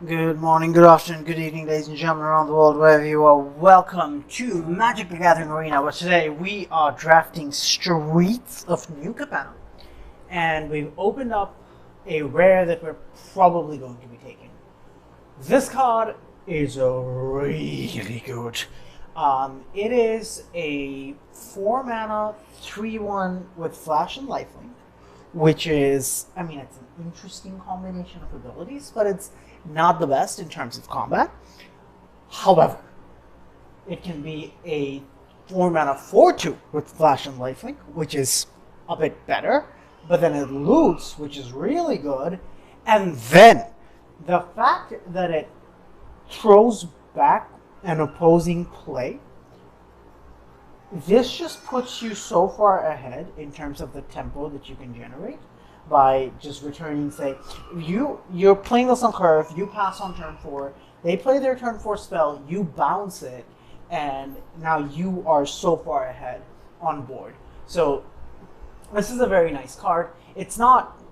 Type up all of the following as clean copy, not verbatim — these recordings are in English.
Good morning, good afternoon, good evening, ladies and gentlemen around the world, wherever you are. Welcome to Magic the Gathering Arena, where today we are drafting Streets of New Capenna. And we've opened up a rare that we're probably going to be taking. This card is really good. It is a 4-mana 3-1 with Flash and Lifelink, which is, it's an interesting combination of abilities, but it's not the best in terms of combat. However, it can be a 4-mana 4-2 with Flash and Lifelink, which is a bit better, but then it loots, which is really good, and then the fact that it throws back an opposing play, this just puts you so far ahead in terms of the tempo that you can generate by just returning, say, you're playing this on curve, you pass on turn 4, they play their turn 4 spell, you bounce it, and now you are so far ahead on board. So this is a very nice card. It's not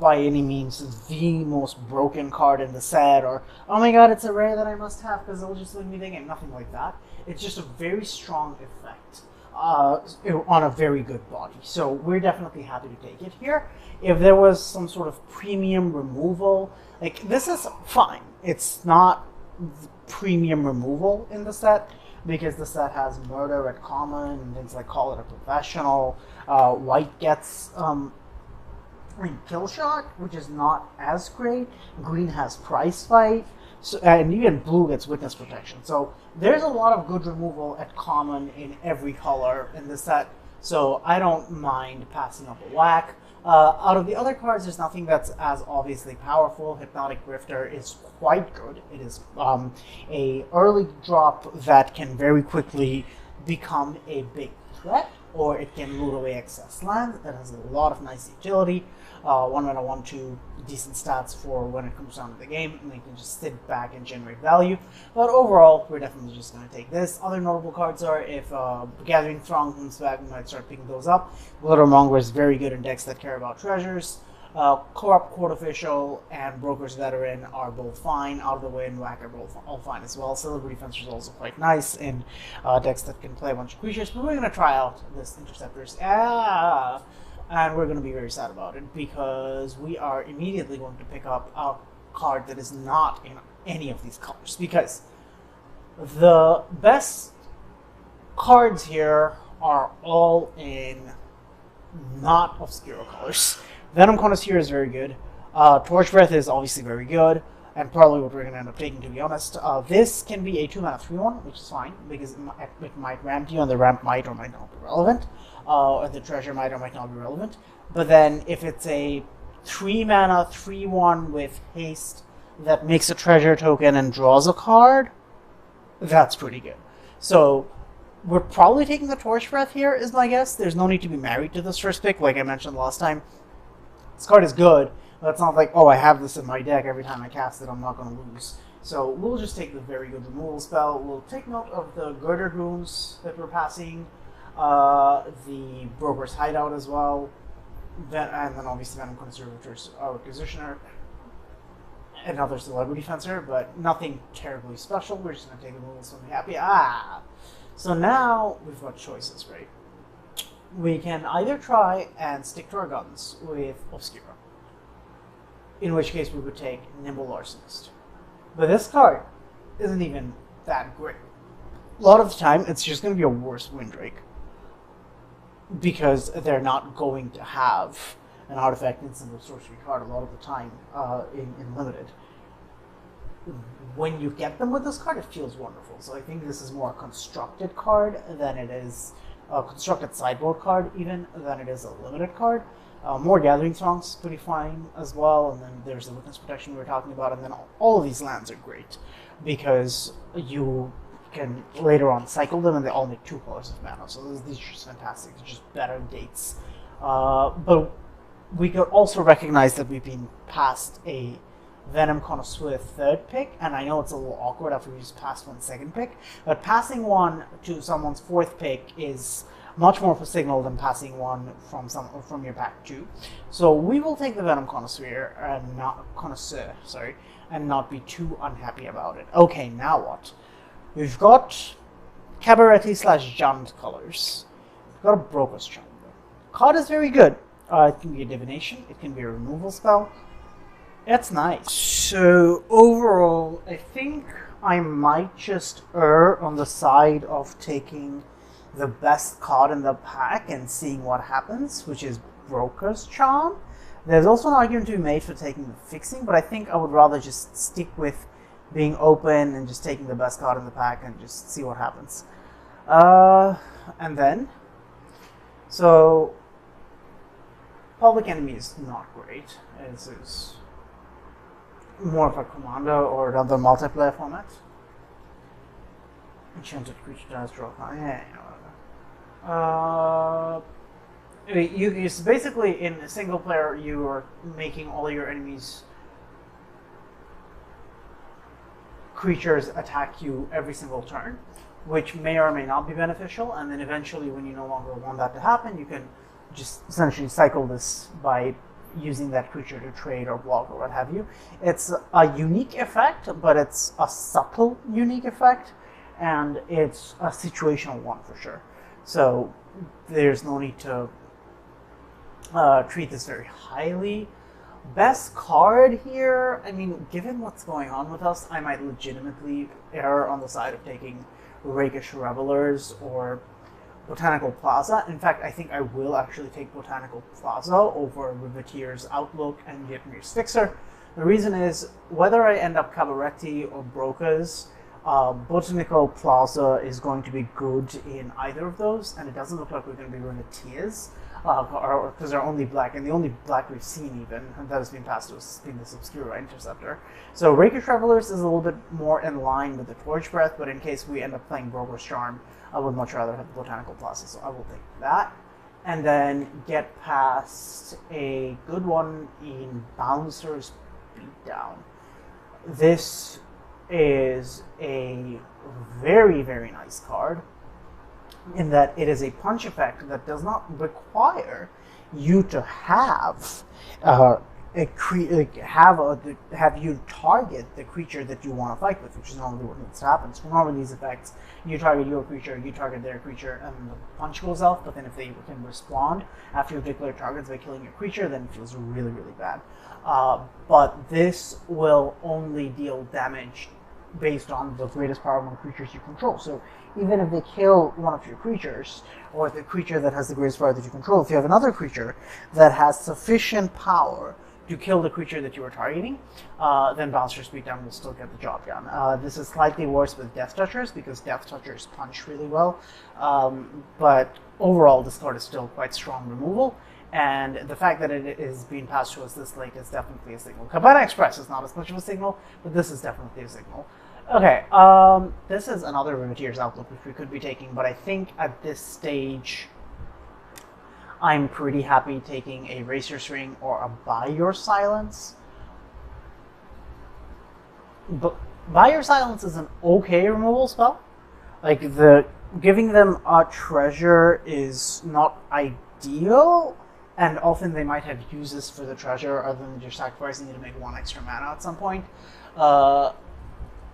by any means the most broken card in the set, or oh my god, it's a rare that I must have because it'll just win me the game. Nothing like that. It's just a very strong effect on a very good body. So we're definitely happy to take it here. If there was some sort of premium removal, like this is fine. It's not premium removal in the set because the set has murder at common and things like Call It a Professional. White gets kill shot, which is not as great. Green has prize fight, so, and even blue gets witness protection. So there's a lot of good removal at common in every color in this set. So I don't mind passing up a whack. Out of the other cards, there's nothing that's as obviously powerful. Hypnotic Grifter is quite good. It is a early drop that can very quickly become a big threat, or it can loot away excess land. That has a lot of nice utility. 1 mana 1/2, decent stats for when it comes down to the game, and they can just sit back and generate value. But overall, we're definitely just going to take this. Other notable cards are, if Gathering Throng comes back, we might start picking those up. Glittermonger is very good in decks that care about treasures. Corrupt Court Official and Broker's Veteran are both fine. Out of the Way and Whack are both all fine as well. Celebrity Fencer is also quite nice in decks that can play a bunch of creatures. But we're going to try out this Interceptors. And we're going to be very sad about it because we are immediately going to pick up a card that is not in any of these colors. Because the best cards here are all in not obscure colors. Venom Connoisseur is very good. Torch Breath is obviously very good, and probably what we're going to end up taking, to be honest. This can be a 2-mana 3-1, which is fine, because it might ramp you, and the ramp might or might not be relevant. Or the treasure might or might not be relevant. But then, if it's a 3-mana 3-1 with haste that makes a treasure token and draws a card, that's pretty good. So we're probably taking the Torch Breath here, is my guess. There's no need to be married to this first pick, like I mentioned last time. This card is good, but it's not like, oh, I have this in my deck, every time I cast it, I'm not going to lose. So we'll just take the very good removal spell. We'll take note of the Girdered Runes that we're passing, the Broker's Hideout as well, and then obviously Venom Conservator's Requisitioner, another Celebrity Fencer, but nothing terribly special. We're just going to take the removals and be happy. So now we've got choices, right? We can either try and stick to our guns with Obscura, in which case we would take Nimble Larcenist. But this card isn't even that great. A lot of the time, it's just going to be a worse Windrake, because they're not going to have an artifact instant or sorcery card a lot of the time in Limited. When you get them with this card, it feels wonderful. So I think this is more a constructed card than it is a constructed sideboard card, even, than it is a limited card. More Gathering Throngs pretty fine as well, and then there's the Witness Protection we were talking about, and then all of these lands are great because you can later on cycle them, and they all make 2 colors of mana. So these are just fantastic. They're just better dates. But we could also recognize that we've been past a Venom Connoisseur 3rd pick, and I know it's a little awkward after we just passed one 2nd pick, but passing one to someone's 4th pick is much more of a signal than passing one from your pack too. So we will take the Venom Connoisseur and not be too unhappy about it. Okay, now what? We've got Cabaretti / Giant colors. We've got a Broker's Charm. Card is very good. It can be a divination. It can be a removal spell. It's nice. So overall, I think I might just err on the side of taking the best card in the pack and seeing what happens, which is Broker's Charm. There's also an argument to be made for taking the fixing, but I think I would rather just stick with being open and just taking the best card in the pack and just see what happens. And then, so Public Enemy is not great. This is more of a commander or another multiplayer format. Enchanted creature does draw. It's basically in a single player, you are making all your enemies creatures attack you every single turn, which may or may not be beneficial, and then eventually when you no longer want that to happen, you can just essentially cycle this by using that creature to trade or block or what have you. It's a unique effect, but it's a subtle unique effect, and it's a situational one for sure. So there's no need to treat this very highly. Best card here, I mean, given what's going on with us, I might legitimately err on the side of taking Rakish Revelers or Botanical Plaza. In fact, I think I will actually take Botanical Plaza over Riveteer's Outlook and Yetmir's Fixer. The reason is, whether I end up Cabaretti or Brokers, Botanical Plaza is going to be good in either of those, and it doesn't look like we're going to be running Tears, because they're only black, and the only black we've seen even that has been passed to us has been this Obscura Interceptor. So Rakish Revelers is a little bit more in line with the Torch Breath, but in case we end up playing Broker's Charm, I would much rather have the Botanical Plaza, so I will take that. And then get past a good one in Bouncer's Beatdown. This is a very, very nice card in that it is a punch effect that does not require you to have have you target the creature that you want to fight with, which is normally what needs to happen. So normally these effects, you target your creature, you target their creature, and the punch goes off, but then if they can respond after you declare targets by killing your creature, then it feels really, really bad. But this will only deal damage based on the greatest power among creatures you control. So even if they kill one of your creatures, or the creature that has the greatest power that you control, if you have another creature that has sufficient power to kill the creature that you are targeting, then Bouncer's Beatdown will still get the job done. This is slightly worse with Death Touchers, because Death Touchers punch really well, but overall this card is still quite strong removal, and the fact that it is being passed to us this late is definitely a signal. Capenna Express is not as much of a signal, but this is definitely a signal. Okay, this is another Riveteer's Outlook which we could be taking, but I think at this stage I'm pretty happy taking a Racer's Ring or a Buy Your Silence. But Buy Your Silence is an okay removal spell. Like, giving them a treasure is not ideal, and often they might have uses for the treasure other than just sacrificing it to make 1 extra mana at some point.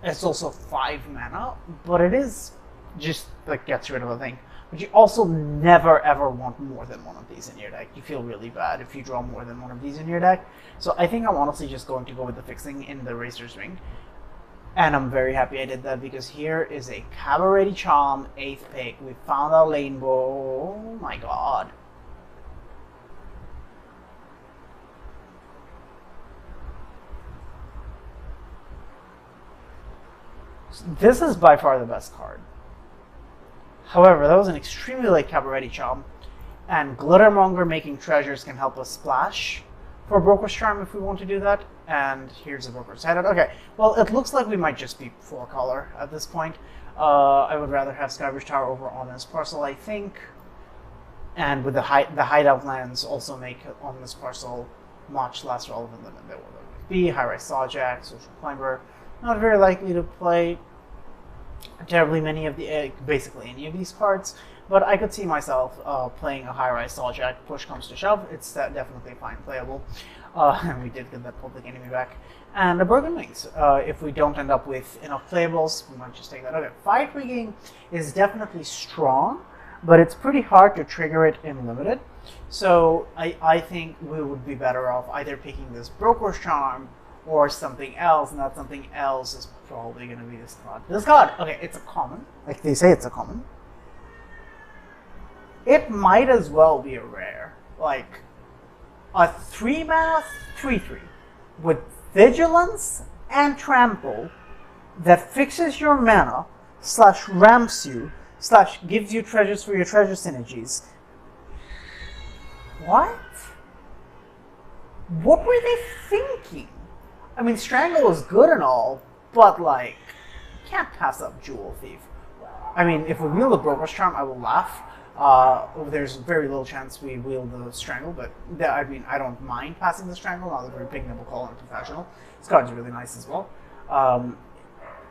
It's also 5 mana, but it is just like gets rid of a thing. But you also never ever want more than one of these in your deck. You feel really bad if you draw more than one of these in your deck. So I think I'm honestly just going to go with the fixing in the Racer's Ring. And I'm very happy I did that, because here is a Cabaretti Charm, 8th pick. We found our Rainbow. Oh my god. This is by far the best card. However, that was an extremely late Cabaretti Charm, and Glittermonger making treasures can help us splash for Broker's Charm if we want to do that. And here's a Broker's Headed. Okay, well, it looks like we might just be 4-color at this point. I would rather have Skybridge Tower over Honest Parcel, I think. And with the hideout lands also make Honest Parcel much less relevant than they would be. High-Rise Sawjack, Social Climber, not very likely to play. terribly many of the basically any of these cards, but I could see myself playing a high-rise Saw Jack. Push comes to shove, it's definitely fine playable. And we did get that public enemy back. And a Broken Wings. If we don't end up with enough playables, we might just take that. Okay, Fight Rigging is definitely strong, but it's pretty hard to trigger it in limited. So I think we would be better off either picking this Broker's Charm or something else, and that something else is probably going to be this card. This card, okay, it's a common. Like they say, it's a common. It might as well be a rare. Like a 3-mana 3/3 with Vigilance and Trample that fixes your mana / ramps you / gives you treasures for your treasure synergies. What? What were they thinking? I mean, Strangle is good and all, but like, can't pass up Jewel Thief. I mean, if we wield the Broker's Charm, I will laugh. There's very little chance we wield the Strangle, but I mean, I don't mind passing the Strangle now that we're picking up a call on Professional. This card's really nice as well.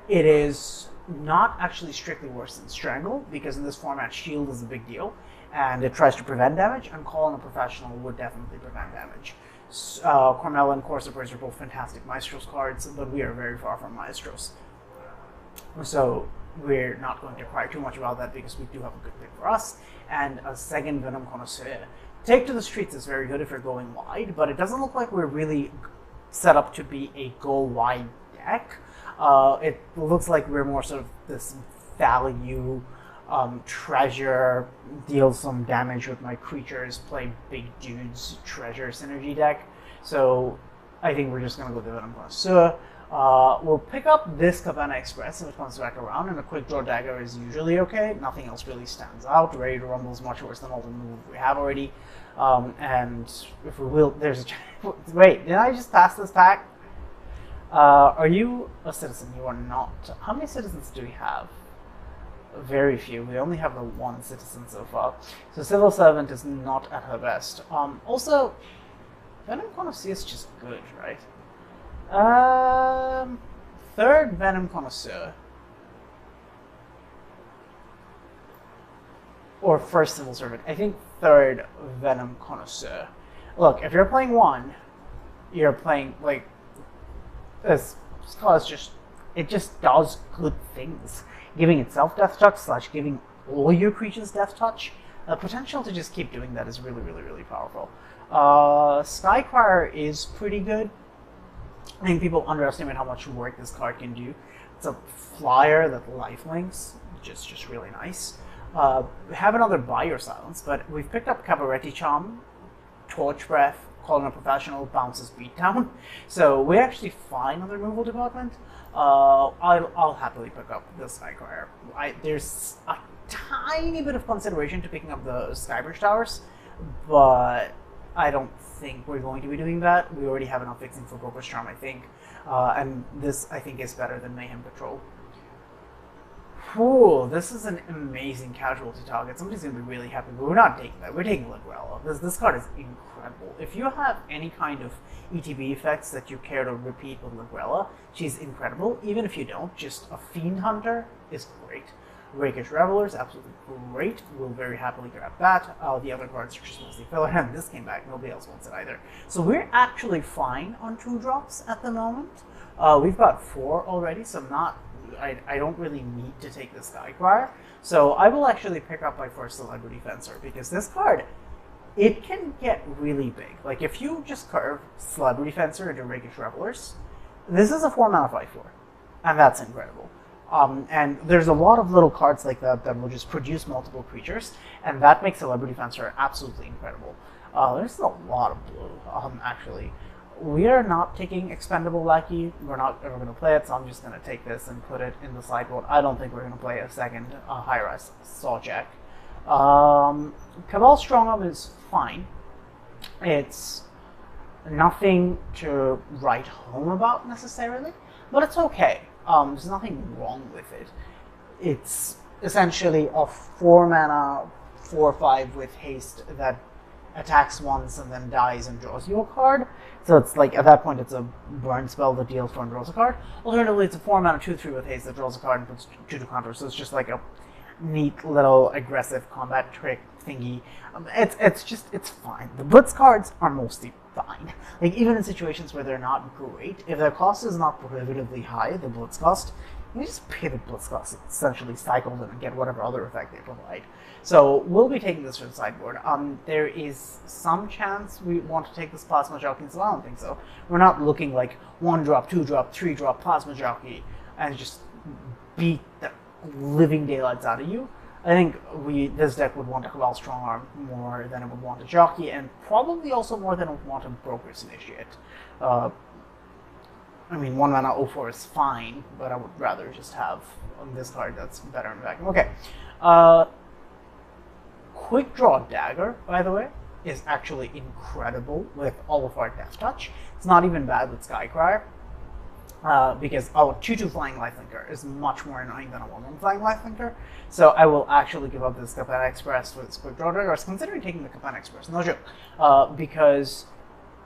It is not actually strictly worse than Strangle, because in this format, Shield is a big deal, and it tries to prevent damage, and Call on a Professional would definitely prevent damage. Carmella and Corsa Brace are both fantastic Maestros cards, but we are very far from Maestros. So we're not going to cry too much about that because we do have a good pick for us. And a second Venom Connoisseur. Take to the Streets is very good if you're going wide, but it doesn't look like we're really set up to be a go wide deck. It looks like we're more sort of this value treasure, deal some damage with my creatures, play big dudes, treasure synergy deck. So I think we're just going to go the Venom Connoisseur. We'll pick up this Capenna Express if it comes back around, and a Quick Draw Dagger is usually okay. Nothing else really stands out. Ready to Rumble is much worse than all the moves we have already. And if we will, there's a... Wait, did I just pass this pack? Are you a citizen? You are not. How many citizens do we have? Very few. We only have the one citizen so far. So Civil Servant is not at her best. Also, Venom Connoisseur is just good, right? Third Venom Connoisseur. Or first Civil Servant. I think third Venom Connoisseur. Look, if you're playing one, you're playing, like, this card is just, it just does good things. Giving itself Death Touch / giving all your creatures Death Touch. The potential to just keep doing that is really, really, really powerful. Skycryer is pretty good. I think people underestimate how much work this card can do. It's a flyer that lifelinks, which is just really nice. We have another Buy Your Silence, but we've picked up Cabaretti Charm, Torch Breath, Calling a Professional, Bounces Beatdown. So we're actually fine on the removal department. I'll happily pick up the Skycryer. There's a tiny bit of consideration to picking up the Skybridge Towers, but I don't think we're going to be doing that. We already have enough fixing for Broker's Charm, I think. And this, I think, is better than Mayhem Patrol. Whew, this is an amazing casualty target. Somebody's going to be really happy, but we're not taking that. We're taking Ligrella. This card is incredible. If you have any kind of ETB effects that you care to repeat with Ligrella, she's incredible. Even if you don't, just a Fiend Hunter is great. Rakish Reveler is absolutely great. We'll very happily grab that. The other cards are just mostly filler, and this came back. Nobody else wants it either. So we're actually fine on 2-drops at the moment. We've got 4 already, so I don't really need to take this Skycryer. So I will actually pick up my first Celebrity Fencer, because this card, it can get really big. Like, if you just curve Celebrity Fencer into Rakish Revelers, this is a 4-mana 5/4, and that's incredible. And there's a lot of little cards like that that will just produce multiple creatures, and that makes Celebrity Fencer absolutely incredible. There's a lot of blue, actually. We are not taking Expendable Lackey. We're not ever going to play it, so I'm just going to take this and put it in the sideboard. I don't think we're going to play a second high-res Saw Jack. Cabal Strongarm is fine. It's nothing to write home about necessarily, but it's okay. There's nothing wrong with it. It's essentially a 4-mana 4/5 with haste that attacks once and then dies and draws you a card. So it's like, at that point, it's a burn spell that deals 4 and draws a card. Alternatively, it's a 4-mana 2/3 with haste that draws a card and puts 2 to counter. So it's just like a neat little aggressive combat trick thingy. It's fine. The blitz cards are mostly fine. Like, even in situations where they're not great, if their cost is not prohibitively high, the blitz cost, you just pay the blitz cost, essentially cycle them and get whatever other effect they provide. So we'll be taking this to the sideboard. There is some chance we want to take this Plasma Jockey, so I don't think so. We're not looking like 1-drop, 2-drop, 3-drop Plasma Jockey and just beat the living daylights out of you. I think this deck would want a Cabal Strongarm more than it would want a Jockey, and probably also more than it would want a Broker's Initiate. I mean, 1-mana 0/4 is fine, but I would rather just have this card that's better in vacuum. Okay. Quick Draw Dagger, by the way, is actually incredible with all of our Death Touch. It's not even bad with Skycryer, because 2/2 Flying Lifelinker is much more annoying than a 1/1 Flying Lifelinker. So I will actually give up this Capenna Express for this Quick Draw Dagger. I was considering taking the Capenna Express, no joke, because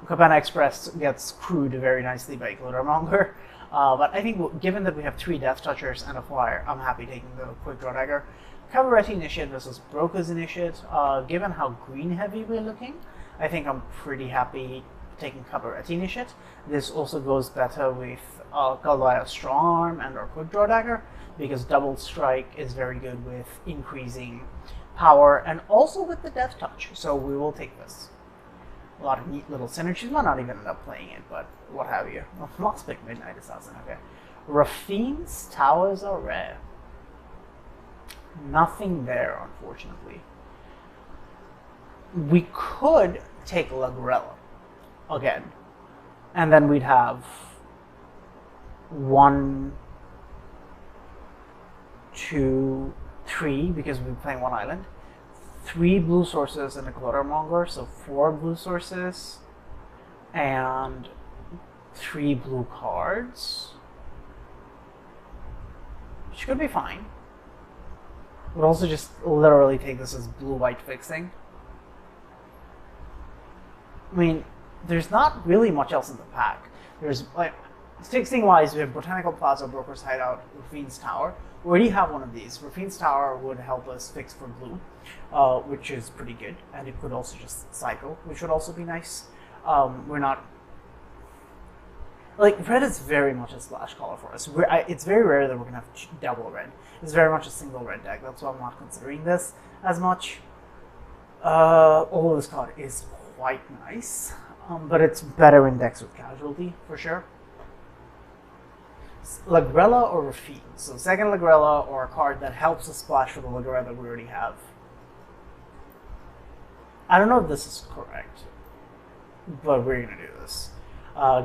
Capenna Express gets crewed very nicely by Glitter but I think given that we have 3 Death Touchers and a Flyer, I'm happy taking the Quick Draw Dagger. Cabaretti Initiate versus Broker's Initiate, given how green heavy we're looking, I think I'm pretty happy taking Cabaretti Initiate. This also goes better with Galvaya Strongarm and our Quick Draw Dagger, because Double Strike is very good with increasing power and also with the Death Touch, so we will take this. A lot of neat little synergies. Might not even end up playing it, but what have you. Well, let's pick Midnight Assassin, okay. Rafine's Towers are rare. Nothing there, unfortunately. We could take Lagrella again, and then we'd have 1, 2, 3, because we'd be playing 1 island. 3 blue sources and a Glittermonger, so 4 blue sources and 3 blue cards, which could be fine. We'll also just literally take this as blue-white fixing. I mean, there's not really much else in the pack. There's, like, fixing-wise, we have Botanical Plaza, Broker's Hideout, Rafine's Tower. We already have one of these. Rafine's Tower would help us fix for blue, which is pretty good. And it could also just cycle, which would also be nice. We're not... Like, red is very much a splash color for us. It's very rare that we're going to have double red. It's very much a single red deck. That's why I'm not considering this as much. Although this card is quite nice, but it's better in decks with Casualty, for sure. Lagrella or Rafine. So second Lagrella, or a card that helps us splash for the Lagrella that we already have. I don't know if this is correct, but we're going to do this.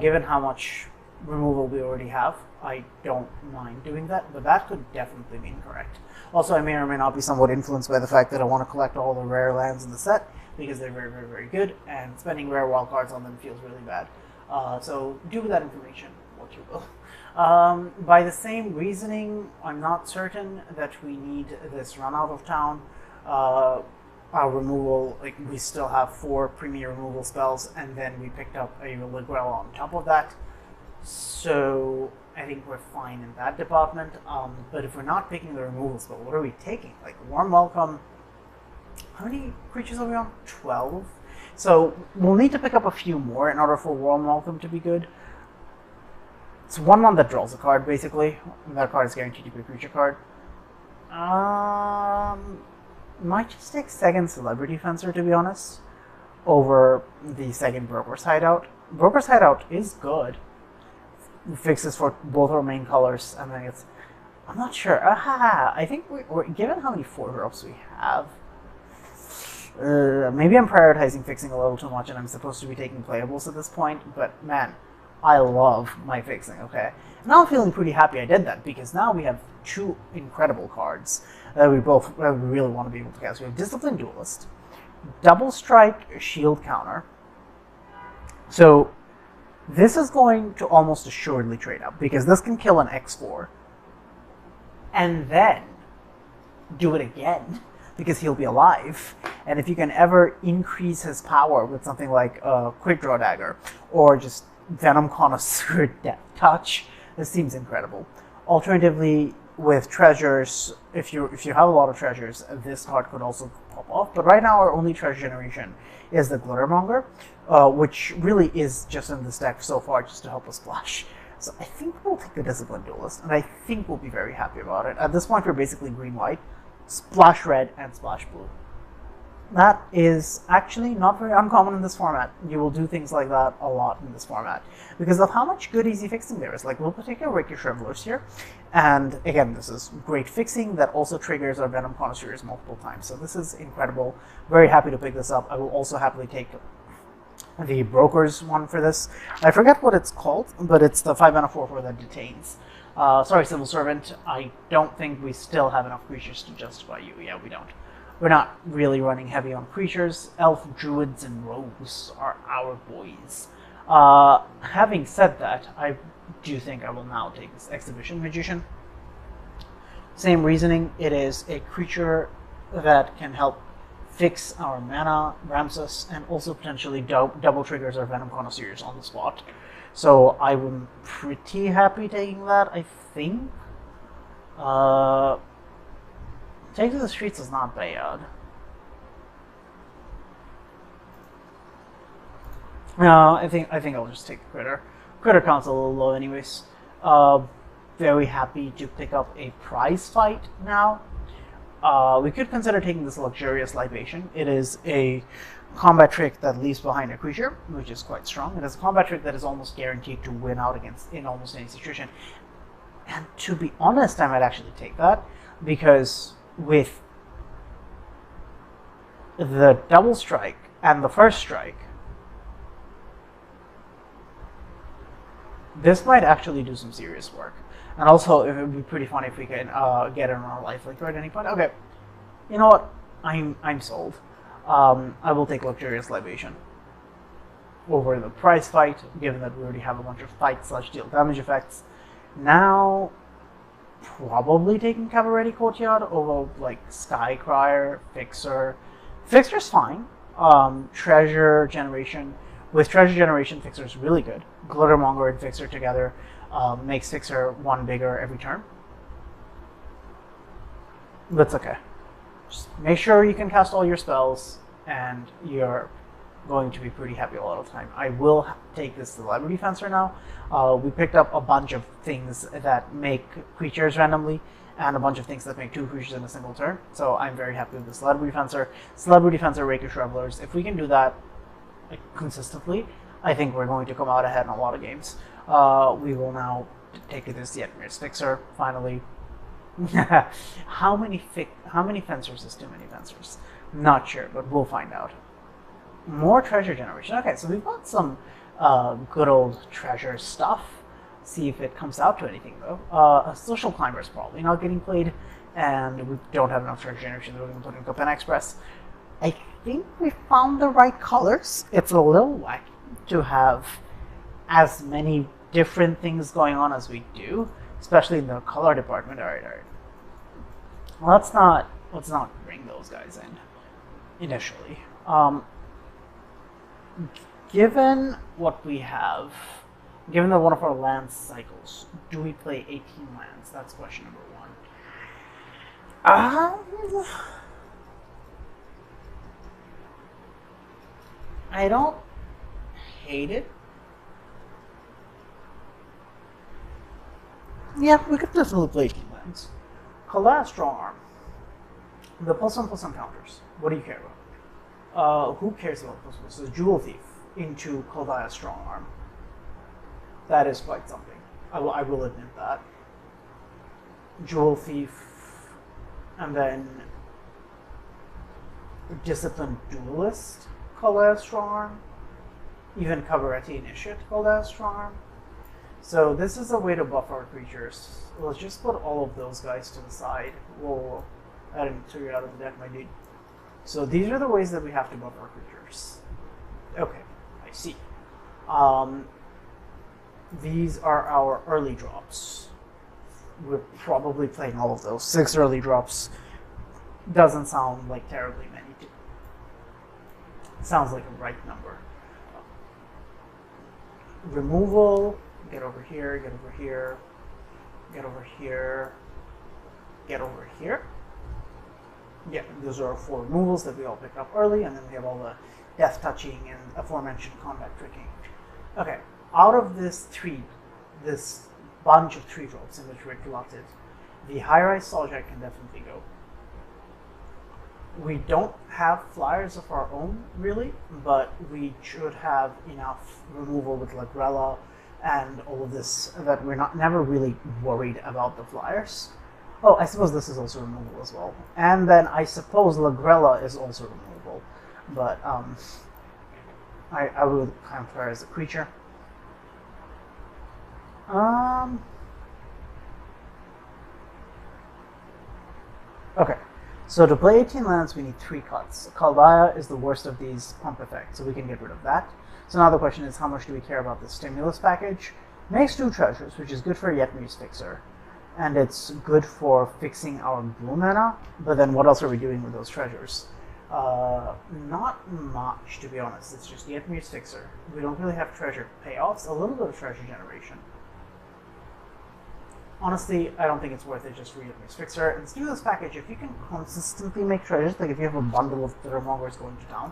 Given how much removal we already have, I don't mind doing that, but that could definitely be incorrect. Also, I may or may not be somewhat influenced by the fact that I want to collect all the rare lands in the set, because they're very, very, very good, and spending rare wild cards on them feels really bad. So do with that information what you will. By the same reasoning, I'm not certain that we need this run out of town. Our removal, like, we still have 4 premier removal spells, and then we picked up a Lagrella on top of that. So I think we're fine in that department. But if we're not picking the removal spell, what are we taking? Like, Warm Welcome. How many creatures are we on? 12. So we'll need to pick up a few more in order for Warm Welcome to be good. It's 1/1 that draws a card, basically. That card is guaranteed to be a creature card. Might just take second Celebrity Fencer, to be honest, over the second Broker's Hideout. Broker's Hideout is good. It fixes for both our main colors, and then it's... I'm not sure. I think we're given how many 4-drops we have, maybe I'm prioritizing fixing a little too much, and I'm supposed to be taking playables at this point, but man, I love my fixing, okay? Now I'm feeling pretty happy I did that, because now we have 2 incredible cards that we really want to be able to cast. We have Disciplined Duelist, Double Strike, Shield Counter. So this is going to almost assuredly trade up, because this can kill an X4 and then do it again. because he'll be alive. And if you can ever increase his power with something like a quick draw dagger or just Venom Connoisseur Death Touch, this seems incredible. Alternatively, with treasures, if you have a lot of treasures, this card could also pop off. But right now, our only treasure generation is the Glittermonger, which really is just in this deck so far just to help us splash. So I think we'll take the Disciplined Duelist, and I think we'll be very happy about it. At this point, we're basically green-white, splash red, and splash blue. That is actually not very uncommon in this format. You will do things like that a lot in this format because of how much good easy fixing there is. Like, we'll take a Rakish Revelers here, and again, this is great fixing that also triggers our Venom Connoisseurs multiple times. So this is incredible. Very happy to pick this up. I will also happily take the Broker's one for this. I forget what it's called, but it's the 5 mana 4/4 that detains. Sorry, Civil Servant. I don't think we still have enough creatures to justify you. Yeah, we don't. We're not really running heavy on creatures. Elf, Druids, and Rogues are our boys. Having said that, I do think I will now take this Exhibition Magician. Same reasoning. It is a creature that can help fix our mana, Ramsus, and also potentially double triggers our Venom Connoisseurs on the spot. So I'm pretty happy taking that, I think. Take to the Streets is not bad. No, I think I'll just take the Critter. Critter count's a little low anyways. Very happy to pick up a Prize Fight now. We could consider taking this Luxurious Libation. It is a combat trick that leaves behind a creature, which is quite strong. It is a combat trick that is almost guaranteed to win out against in almost any situation. And to be honest, I might actually take that because with the double strike and the first strike, this might actually do some serious work. And also, it would be pretty funny if we can get it on our lifelink at any point. Okay, you know what? I'm sold. I will take Luxurious Libation over the Prize Fight, given that we already have a bunch of fight/deal damage effects. Now, probably taking Cabaretti Courtyard over like Skycrier, Fixer. Fixer's fine. Treasure Generation. With Treasure Generation, Fixer is really good. Glittermonger and Fixer together makes Fixer one bigger every turn. That's okay. Just make sure you can cast all your spells, and you're going to be pretty happy a lot of the time. I will take this Celebrity Fencer now. We picked up a bunch of things that make creatures randomly, and a bunch of things that make 2 creatures in a single turn. So I'm very happy with the Celebrity Fencer. Celebrity Fencer, Rakish Revelers. If we can do that consistently, I think we're going to come out ahead in a lot of games. We will now take this Yetmir's Fixer, finally. How many Fencers is too many Fencers? Not sure, but we'll find out. More Treasure Generation. Okay, so we've got some good old treasure stuff. See if it comes out to anything, though. Social Climber is probably not getting played, and we don't have enough Treasure Generation that we can put in Capenna Express. I think we found the right colors. It's a little wacky to have as many different things going on as we do, especially in the color department. All right. Let's not bring those guys in initially. Given what we have, given that one of our land cycles, do we play 18 lands? That's question number 1. I don't hate it. Yeah, we could definitely play 18 lands. Kaldaya Strongarm. The +1/+1 counters. What do you care about? Who cares about +1? So Jewel Thief into Kaldaya Strongarm. That is quite something. I will admit that. Jewel Thief, and then Disciplined Duelist, Kaldaya Strongarm. Even Cabaretti Initiate, Kaldaya Strongarm. So this is a way to buff our creatures. Let's just put all of those guys to the side. Whoa. I didn't took it out of the deck, my dude. So these are the ways that we have to buff our creatures. Okay, I see. These are our early drops. We're probably playing all of those. 6 early drops. doesn't sound like terribly many. Sounds like a right number. Removal, get over here, get over here, get over here, get over here. Yeah, those are 4 removals that we all picked up early, and then we have all the death touching and aforementioned combat tricking. Okay, out of this bunch of 3 tropes in which we're allotted, the high-rise Soljak can definitely go. We don't have flyers of our own, really, but we should have enough removal with Lagrella and all of this that we're never really worried about the flyers. Oh, I suppose this is also removable as well. And then I suppose Lagrella is also removable, but I would kind of play as a creature. Okay. So to play 18 lands, we need 3 cuts. Kaldaya is the worst of these pump effects, so we can get rid of that. So now the question is, how much do we care about the stimulus package? Makes 2 treasures, which is good for Yetmir's Fixer, and it's good for fixing our blue mana, but then what else are we doing with those treasures? Not much, to be honest. It's just Yetmir's Fixer. We don't really have treasure payoffs, a little bit of treasure generation. Honestly, I don't think it's worth it just for Yetmir's Fixer. And do this package, if you can consistently make treasures, like if you have a bundle of Glittermongers going to town,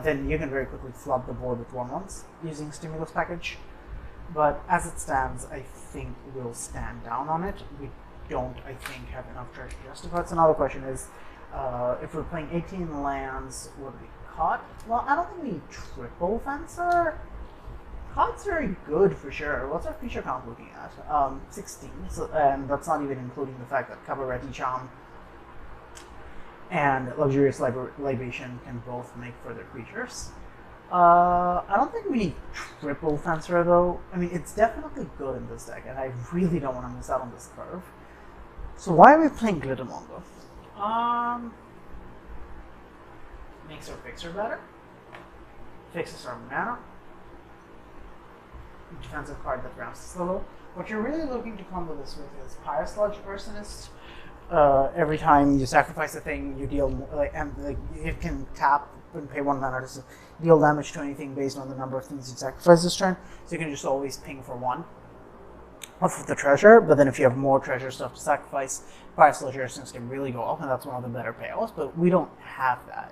then you can very quickly flood the board with 1/1s using Stimulus package. But as it stands, I think we'll stand down on it. We don't, I think, have enough treasure to justify it. So now the question is, if we're playing 18 lands, what do we cut? Well, I don't think we need Triple Fencer. Cut's very good for sure. What's our feature count looking at? 16, and that's not even including the fact that Cabaretti Charm and Luxurious Libation can both make further creatures. I don't think we need Triple Fencer though. I mean, it's definitely good in this deck, and I really don't want to miss out on this curve. So why are we playing Glittermonger? Makes our Fixer better. Fixes our mana. Defensive card that ramps this level. What you're really looking to combo this with is Pyrosludge Arsonist. Every time you sacrifice a thing, you deal it can tap and pay 1 mana to deal damage to anything based on the number of things you sacrifice this turn. So you can just always ping for 1 off of the treasure. But then if you have more treasure stuff to sacrifice, Pyrosludge Arsonist can really go up, and that's one of the better payoffs. But we don't have that.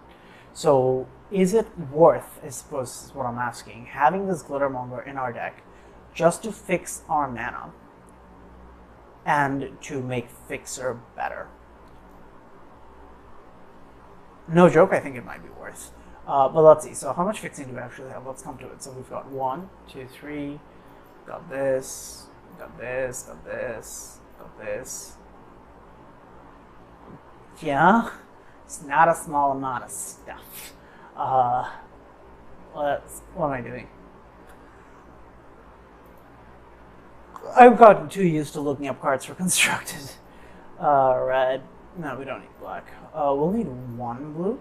So is it worth, I suppose is what I'm asking, having this Glittermonger in our deck just to fix our mana and to make Fixer better? No joke, I think it might be worth. But let's see. So how much fixing do we actually have? Let's come to it. So we've got 1, 2, 3, got this, got this, got this, got this. Yeah. It's not a small amount of stuff. What am I doing? I've gotten too used to looking up cards for constructed. Red. No, we don't need black. We'll need 1 blue.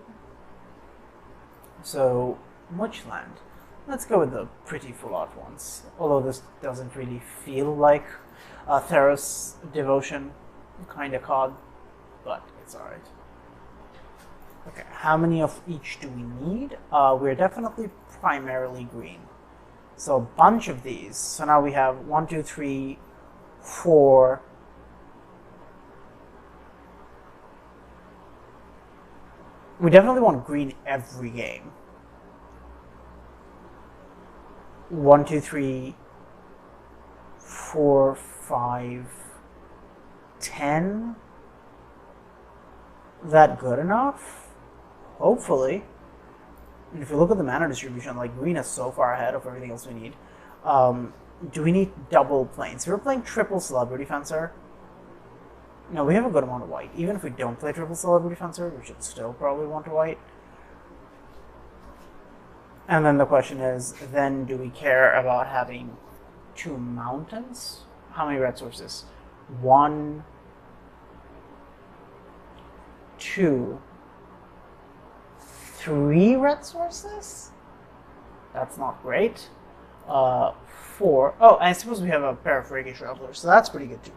So, much land. Let's go with the pretty full-out ones. Although this doesn't really feel like a Theros Devotion kind of card, but it's alright. Okay, how many of each do we need? We're definitely primarily green. So a bunch of these. So now we have 1, 2, 3, 4. We definitely want green every game. 1, 2, 3, 4, 5, 10. That good enough? Hopefully. And if you look at the mana distribution, like green is so far ahead of everything else we need. Do we need double planes? If we're playing triple Celebrity Fencer, no, we have a good amount of white. Even if we don't play triple Celebrity Fencer, we should still probably want a white. And then the question is, then do we care about having 2 mountains? How many red sources? 1, 2, 3 red sources? That's not great. 4. Oh, I suppose we have a pair of Reiki Travelers, so that's pretty good too.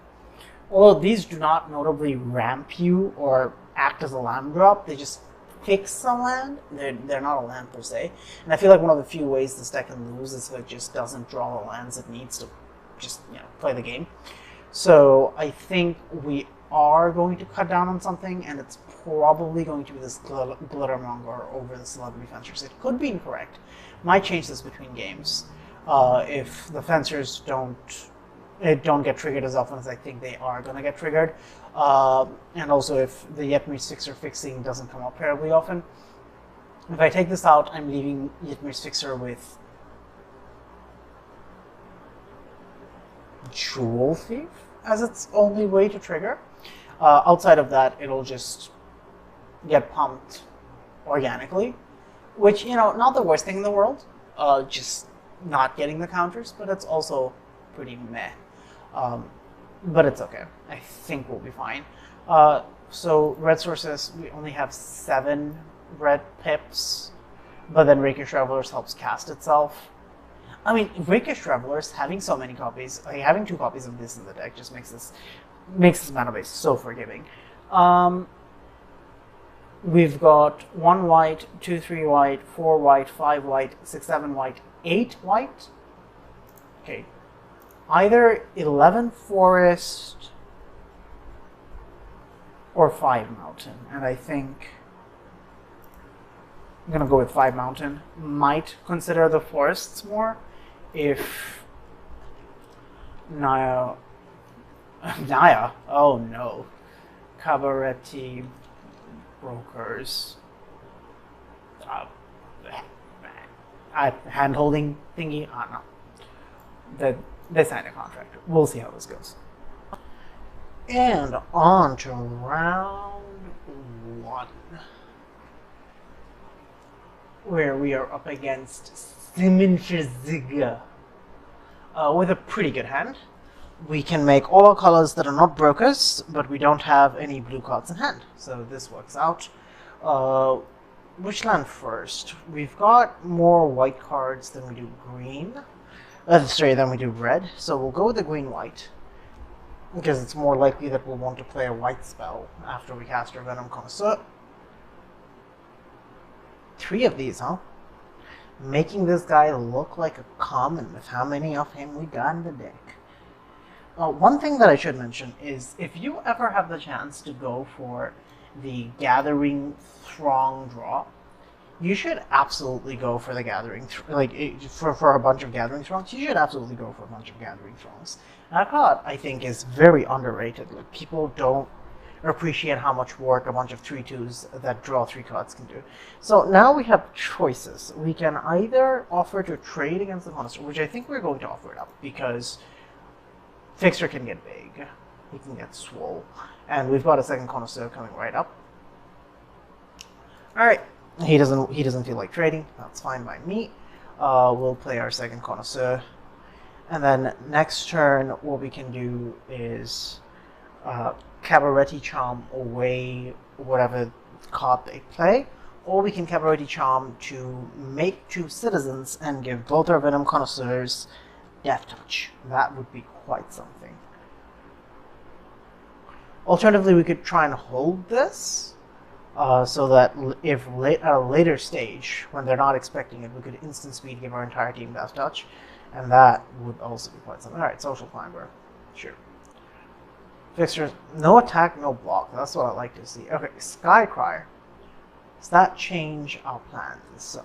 Although these do not notably ramp you or act as a land drop. They just fix a land. They're not a land per se. And I feel like one of the few ways this deck can lose is if it just doesn't draw the lands it needs to just play the game. So I think we are going to cut down on something, and it's probably going to be this Glittermonger over the Celebrity Fencers. It could be incorrect. Might change this between games if the Fencers don't get triggered as often as I think they are going to get triggered, and also if the Yetmir's Fixer fixing doesn't come up terribly often. If I take this out, I'm leaving Yetmir's Fixer with Jewel Thief as its only way to trigger. Outside of that, it'll just get pumped organically, which, not the worst thing in the world, just not getting the counters, but it's also pretty meh. But it's okay. I think we'll be fine. So red sources, we only have 7 red pips, but then Rakish Revelers helps cast itself. I mean, Rakish Revelers, having so many copies, like having 2 copies of this in the deck just makes this mana base so forgiving. We've got 1 white, 2, 3 white, 4 white, 5 white, 6, 7 white, 8 white. Okay. Either 11 forest or 5 mountain. And I think I'm going to go with 5 mountain. Might consider the forests more if Naya, oh no, Cabaretti brokers, hand-holding thingy, I don't know. They signed a contract. We'll see how this goes. And on to round 1, where we are up against Simmenfizziga with a pretty good hand. We can make all our colors that are not brokers, but we don't have any blue cards in hand, so this works out. Which land first? We've got more white cards than we do green. Than we do red, so we'll go with the green-white, because it's more likely that we'll want to play a white spell after we cast our Venom Connoisseur. 3 of these, huh? Making this guy look like a common with how many of him we got in the deck. One thing that I should mention is if you ever have the chance to go for the Gathering Throng draw, you should absolutely go for the Gathering, for a bunch of Gathering Throngs, you should absolutely go for a bunch of Gathering Throngs. That card, I think, is very underrated. Like, people don't appreciate how much work a bunch of 3/2s that draw 3 cards can do. So now we have choices. We can either offer to trade against the Connoisseur, which I think we're going to offer it up, because Fixer can get big, he can get swole, and we've got a second Connoisseur coming right up. Alright. He doesn't feel like trading. That's fine by me. We'll play our second Connoisseur, and then next turn, what we can do is Cabaretti Charm away whatever card they play, or we can Cabaretti Charm to make 2 citizens and give both our Venom Connoisseurs Death Touch. That would be quite something. Alternatively, we could try and hold this. So that if at a later stage, when they're not expecting it, we could instant speed give our entire team Death Touch, and that would also be quite something. Alright, Social Climber. Sure. Fixtures, no attack, no block. That's what I like to see. Okay, Skycryer. Does that change our plans?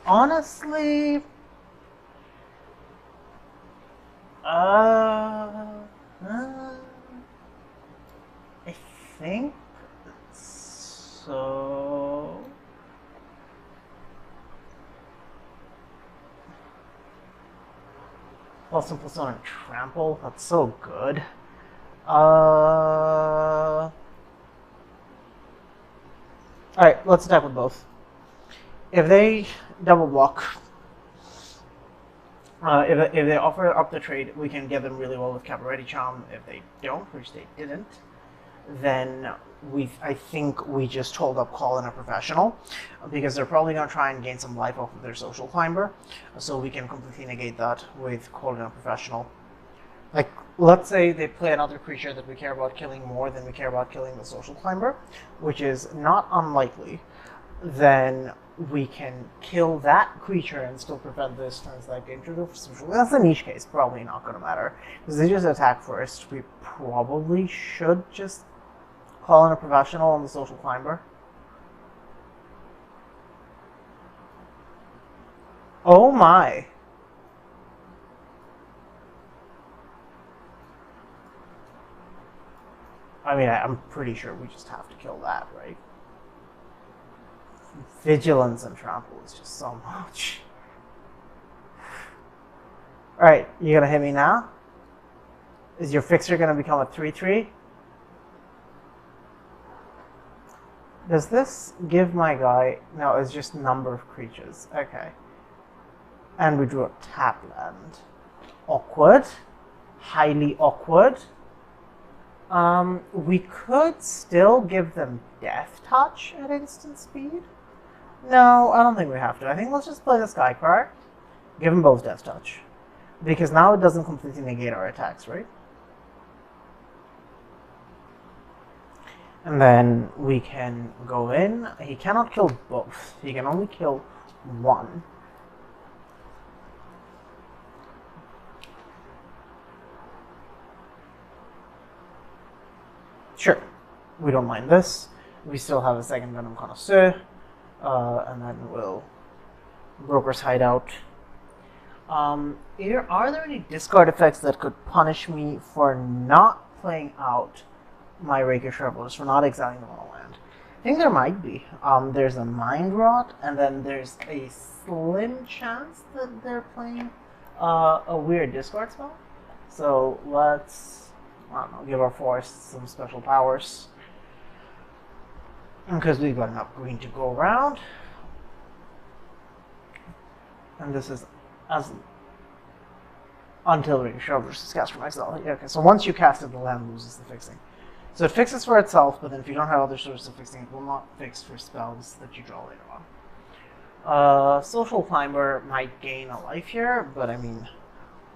Honestly, I think so. +1/+1 and trample. That's so good. Alright, let's attack with both. If they double block, if they offer up the trade, we can get them really well with Cabaretti Charm. If they don't, which they didn't, then I think we just hold up Call in a Professional, because they're probably going to try and gain some life off of their Social Climber, so we can completely negate that with Call in a Professional. Like, let's say they play another creature that we care about killing more than we care about killing the social climber, which is not unlikely, then we can kill that creature and still prevent this translate into the social. That's a niche case, probably not going to matter. Because they just attack first, we probably should just call in a professional on the social climber. Oh my. I mean, I'm pretty sure we just have to kill that, right? Vigilance and trample is just so much. Alright, you gonna hit me now? Is your fixer gonna become a 3/3? Does this give my guy... No, it's just number of creatures. Okay. And we drew a tap land. Awkward. Highly awkward. We could still give them Death Touch at instant speed. No, I don't think we have to. I think let's just play the Skycry. Give them both Death Touch. Because now it doesn't completely negate our attacks, right? And then we can go in. He cannot kill both. He can only kill one. Sure, we don't mind this. We still have a second Venom Connoisseur, and then we'll Broker's Hideout. Are there any discard effects that could punish me for not playing out my Rakish Revelers, for not exiling them on a land? I think there might be. There's a Mind Rot, and then there's a slim chance that they're playing a weird discard spell. So let's... I don't know, give our forest some special powers. Because we've got enough green to go around. And this is as until Rakish Revelers is cast from exile. Yeah, okay, so once you cast it, the land loses the fixing. So it fixes for itself, but then if you don't have other sources of fixing, it will not fix for spells that you draw later on. Social Climber might gain a life here, but I mean,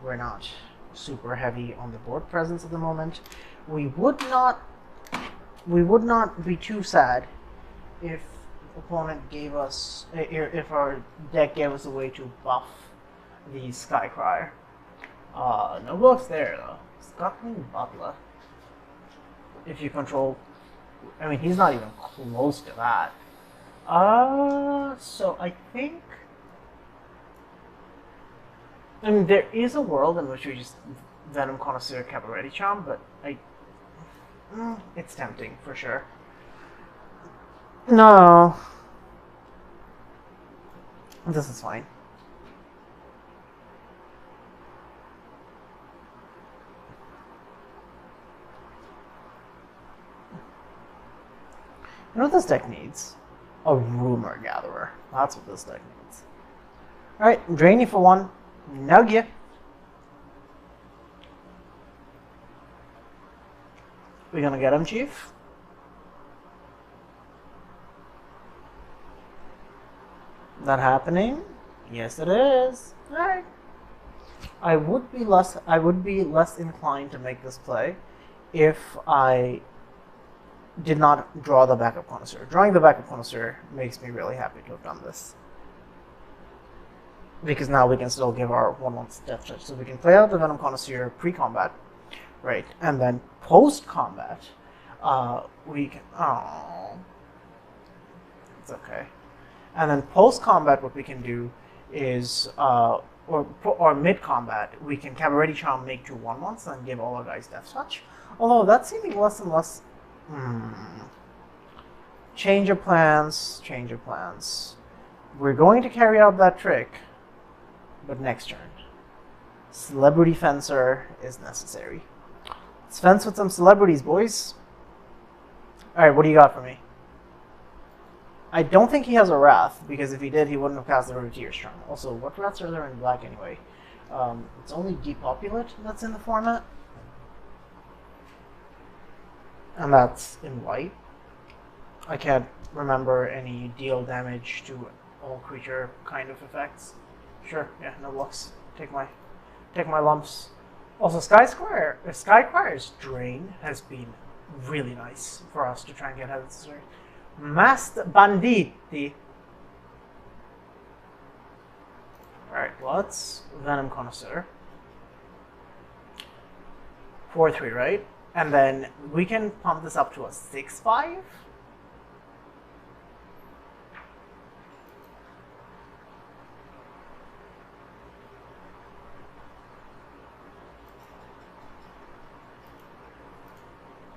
we're not super heavy on the board presence at the moment. We would not be too sad if opponent gave us, if our deck gave us a way to buff the Skycry. No buffs there though. Scotland Butler. If you control, I mean, he's not even close to that. So I think, I mean, there is a world in which we just Venom Connoisseur Cabaretti Charm, but it's tempting for sure. No, this is fine. You know what this deck needs? A Rumor Gatherer. That's what this deck needs. Alright, drain you for one. Nug you. We gonna get him, Chief? That happening? Yes, it is. Alright. I would be less inclined to make this play if I did not draw the backup Connoisseur. Drawing the backup Connoisseur makes me really happy to have done this. Because now we can still give our 1/1 Death Touch. So we can play out the Venom Connoisseur pre-combat, right? And then post-combat, we can... Oh, it's okay. And then post-combat, what we can do is, or mid-combat, we can Cabaretti Charm, make 2 1/1s, and give all our guys Death Touch. Although that's seeming less and less... Change of plans, change of plans. We're going to carry out that trick, but next turn. Celebrity Fencer is necessary. Let's fence with some celebrities, boys. Alright, what do you got for me? I don't think he has a Wrath, because if he did, he wouldn't have cast the Rotier's Charm. Also, what Wraths are there in black anyway? It's only Depopulate that's in the format. And that's in white. I can't remember any deal damage to all creature kind of effects. Sure, yeah, no looks. Take my lumps. Also, Skyquire's drain has been really nice for us to try and get out of this. Masked Banditi. Alright, what's Venom Connoisseur? 4-3, right? And then we can pump this up to a 6-5.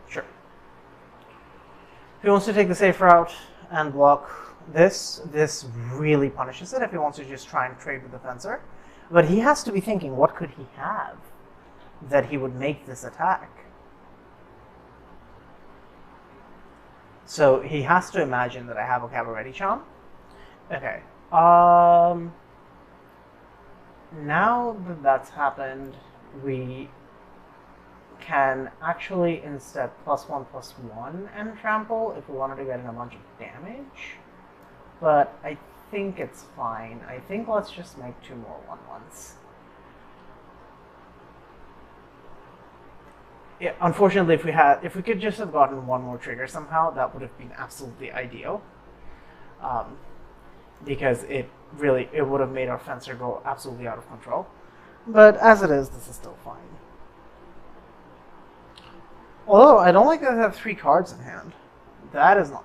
Sure. If he wants to take the safe route and block this really punishes it if he wants to just try and trade with the fencer. But he has to be thinking, what could he have that he would make this attack? So he has to imagine that I have a Cabaretti charm. Okay. Now that that's happened, we can actually instead +1/+1 and trample if we wanted to get in a bunch of damage. But I think it's fine. I think let's just make 2 more 1/1s. Yeah, unfortunately, if we could just have gotten 1 more trigger somehow, that would have been absolutely ideal. Because it would have made our fencer go absolutely out of control. But as it is, this is still fine. Although I don't like that I have 3 cards in hand. That is not.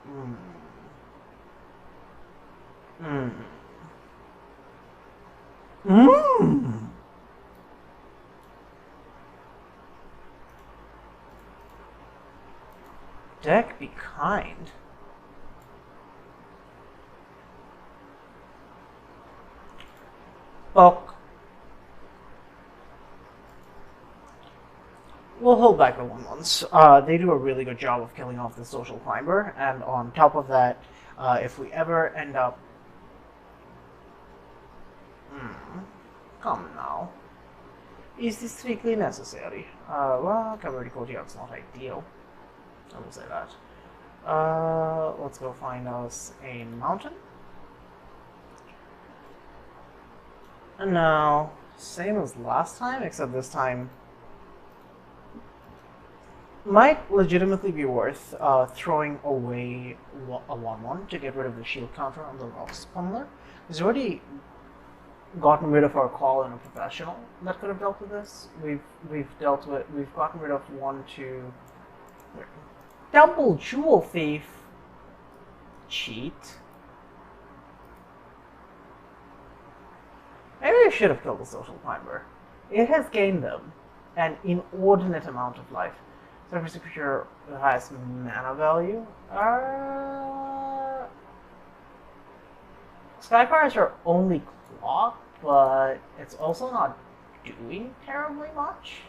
Deck, be kind. Bulk. We'll hold back the 1/1s. They do a really good job of killing off the social climber, and on top of that, if we ever end up... Come now. Is this strictly necessary? Well, Cabaretti Courtyard's not ideal. I will say that. Let's go find us a mountain. And now, same as last time, except this time might legitimately be worth throwing away a 1/1 to get rid of the shield counter on the Rocks Pummeler. We've already gotten rid of our call in a professional that could have dealt with this. We've gotten rid of 1, 2... Double Jewel Thief. Cheat. Maybe I should have killed the social climber. It has gained them an inordinate amount of life. Surface creature has mana value. Skyfires are only clock, but it's also not doing terribly much.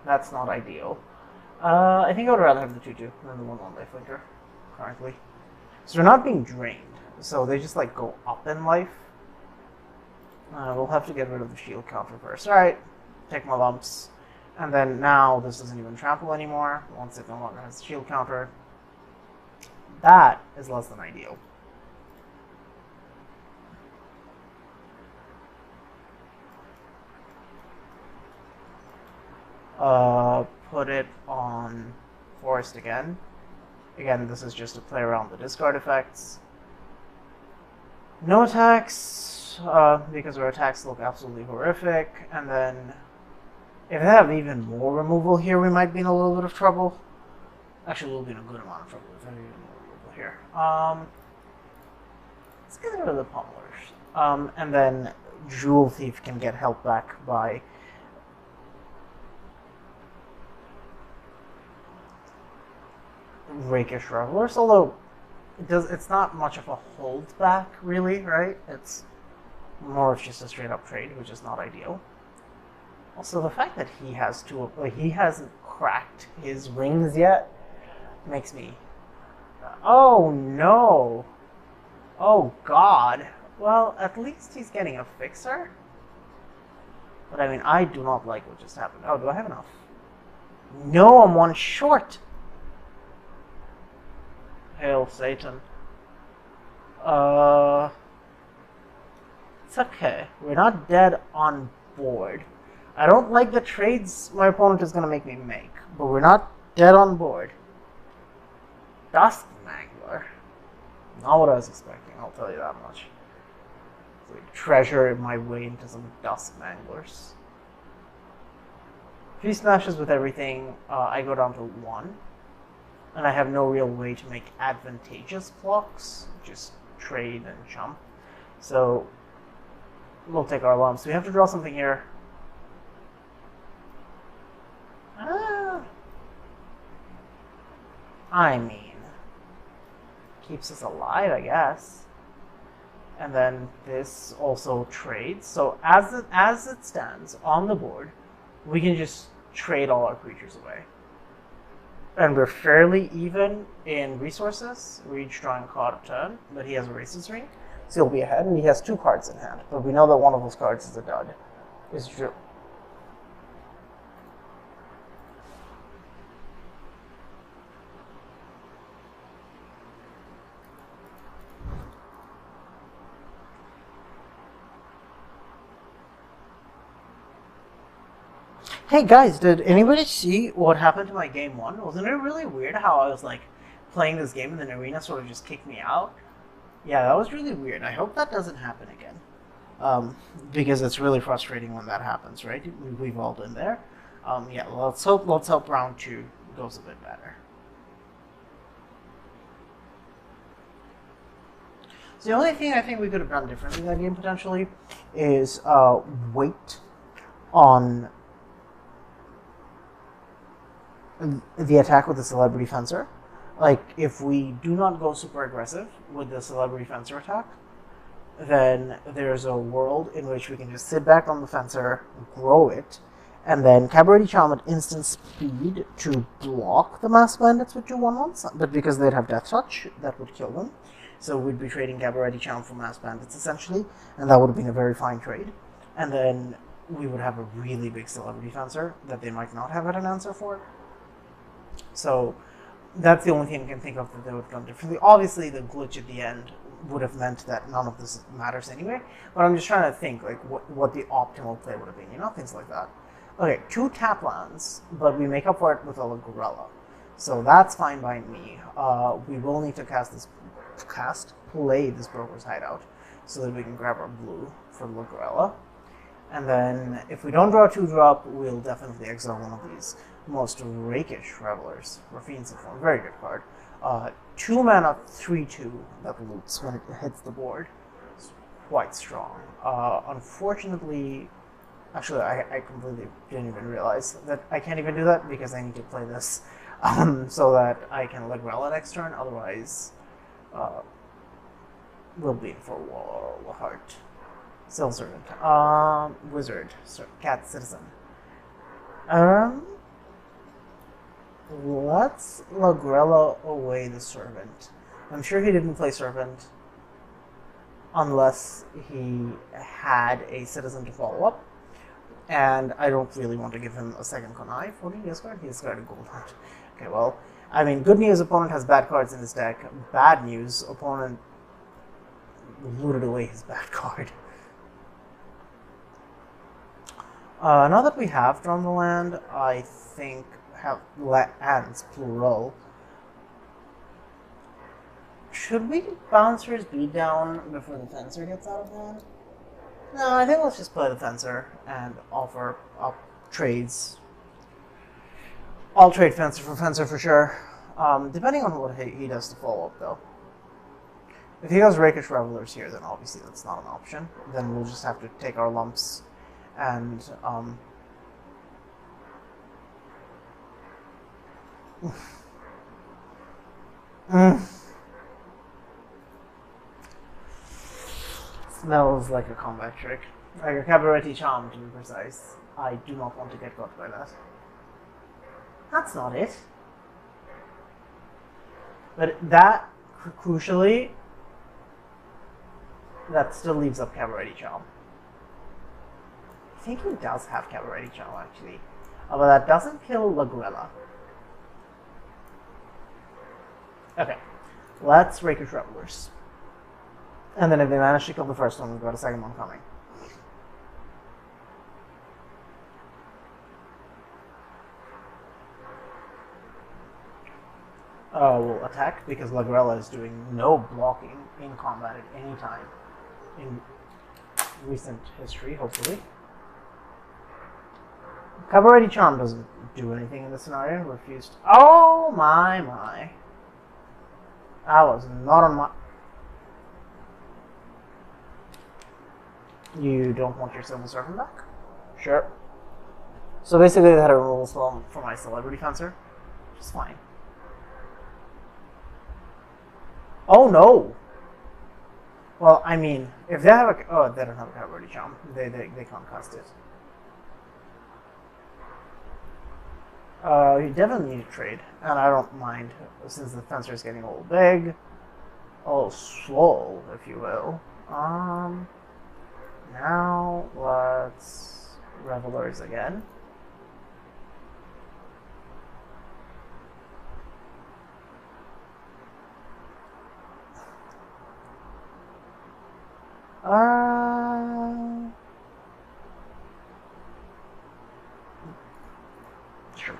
That's not ideal. I think I would rather have the 2/2 than the 1/1 life linker currently. So they're not being drained, so they just like go up in life. We'll have to get rid of the shield counter first. Alright, take my lumps. And then now this doesn't even trample anymore once it no longer has the shield counter. That is less than ideal. Put it on Forest again. Again, this is just to play around the discard effects. No attacks, because our attacks look absolutely horrific. And then, if they have even more removal here, we might be in a little bit of trouble. Actually, we'll be in a good amount of trouble if they have even more removal here. Let's get rid of the pummelers. And then Jewel Thief can get help back by Rakish Revelers, although it's not much of a hold back, really, right? It's more of just a straight up trade, which is not ideal. Also, the fact that he has he hasn't cracked his rings yet makes me... Oh no! Oh god! Well, at least he's getting a fixer. But I mean, I do not like what just happened. Oh, do I have enough? No, I'm 1 short! Hail Satan. It's okay. We're not dead on board. I don't like the trades my opponent is going to make me make, but we're not dead on board. Dusk Mangler. Not what I was expecting, I'll tell you that much. So I treasure my way into some Dusk Manglers. If he smashes with everything, I go down to 1. And I have no real way to make advantageous blocks. Just trade and jump. So we'll take our lumps. We have to draw something here. I mean, keeps us alive, I guess. And then this also trades. So as it stands on the board, we can just trade all our creatures away. And we're fairly even in resources. We're each drawing a card a turn, but he has a Races Ring, so he'll be ahead, and he has 2 cards in hand. But we know that one of those cards is a dud. It's true. Hey guys, did anybody see what happened to my game 1? Wasn't it really weird how I was like playing this game and then Arena sort of just kicked me out? Yeah, that was really weird. I hope that doesn't happen again. Because it's really frustrating when that happens, right? We've all been there. Yeah, let's hope round 2 goes a bit better. So the only thing I think we could have done differently in that game potentially is wait on the attack with the Celebrity Fencer. Like, if we do not go super aggressive with the Celebrity Fencer attack, then there's a world in which we can just sit back on the Fencer, grow it, and then Cabaretti Charm at instant speed to block the Mass Bandits with 2/1/1s, but because they'd have Death Touch, that would kill them. So we'd be trading Cabaretti Charm for Mass Bandits, essentially, and that would have been a very fine trade. And then we would have a really big Celebrity Fencer that they might not have had an answer for. So that's the only thing I can think of that they would have done differently. Obviously, the glitch at the end would have meant that none of this matters anyway, but I'm just trying to think like what the optimal play would have been, things like that. Okay, 2 tap lands, but we make up for it with a Lagrella. So that's fine by me. We will need to play this Broker's Hideout so that we can grab our blue for Lagrella. And then if we don't draw a 2-drop, we'll definitely exile one of these most rakish Revelers. Raffine's a very good card. 2 mana, 3/2 that loots when it hits the board. It's quite strong. Unfortunately, actually, I completely didn't even realize that I can't even do that because I need to play this so that I can Lagrella next turn. Otherwise, we'll be in for Warheart. Civil Servant. Wizard. Cat Citizen. Let's Lagrella away the Servant. I'm sure he didn't play Servant unless he had a Citizen to follow up. And I don't really want to give him a second connive. What did he discard? He discarded a Gold Hunt. Okay, well, I mean, good news, opponent has bad cards in his deck. Bad news, opponent looted away his bad card. Now that we have drawn the land, I think have lands, plural. Should we Bouncer's Beat down before the Fencer gets out of hand? No, I think let's just play the Fencer and offer up trades. I'll trade Fencer for sure. Depending on what he does to follow up, though. If he goes Rakish Revelers here, then obviously that's not an option. Then we'll just have to take our lumps and Smells like a combat trick. Like a Cabaretti Charm, to be precise. I do not want to get caught by that. That's not it. But that, crucially, that still leaves up Cabaretti Charm. I think he does have Cabaretti Charm, actually. But that doesn't kill Lagrella. Okay, let's Rakish Revelers. And then if they manage to kill the first one, we've got a second one coming. will attack because Lagrella is doing no blocking in combat at any time in recent history, hopefully. Cabaretti Charm doesn't do anything in this scenario. Refused. Oh my. That was not on my... You don't want your Civil Servant back? Sure. So basically they had a removal spell for my Celebrity Fencer. Which is fine. Oh no! Well, I mean, if they have a... Oh, they don't have a Cabaretti Charm. They can't cast it. You definitely need to trade, and I don't mind, since the fencer is getting a little big, a little swole, if you will. Now let's Revelers again. Sure.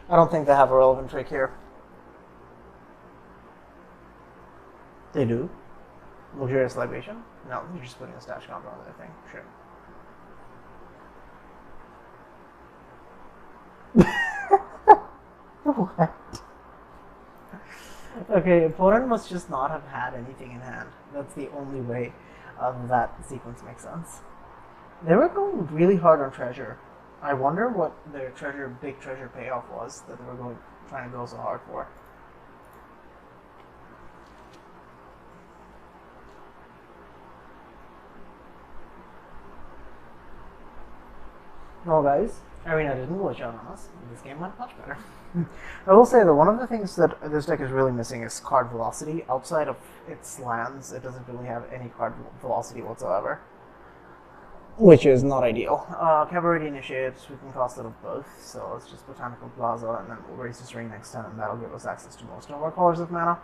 I don't think they have a relevant trick here. They do. Luxurious Libation? No, you're just putting a stash combo on their thing. Sure. What? Okay, opponent must just not have had anything in hand. That's the only way that sequence makes sense. They were going really hard on treasure. I wonder what their big treasure payoff was that they were trying to go so hard for. No, guys, Arena didn't glitch out on us. This game went much better. I will say that one of the things that this deck is really missing is card velocity. Outside of its lands, it doesn't really have any card velocity whatsoever. Which is not ideal. Cabaretti initiates, we can cost it of both, so let's just Botanical Plaza and then we'll raise this ring next turn and that'll give us access to most of our colors of mana.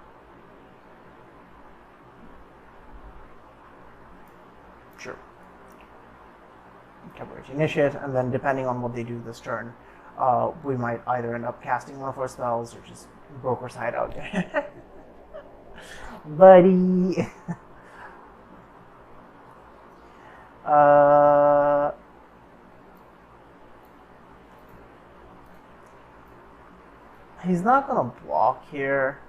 Sure. Cabaretti initiate, and then depending on what they do this turn, we might either end up casting one of our spells or just Broker's Hideout. Buddy! He's not gonna block here.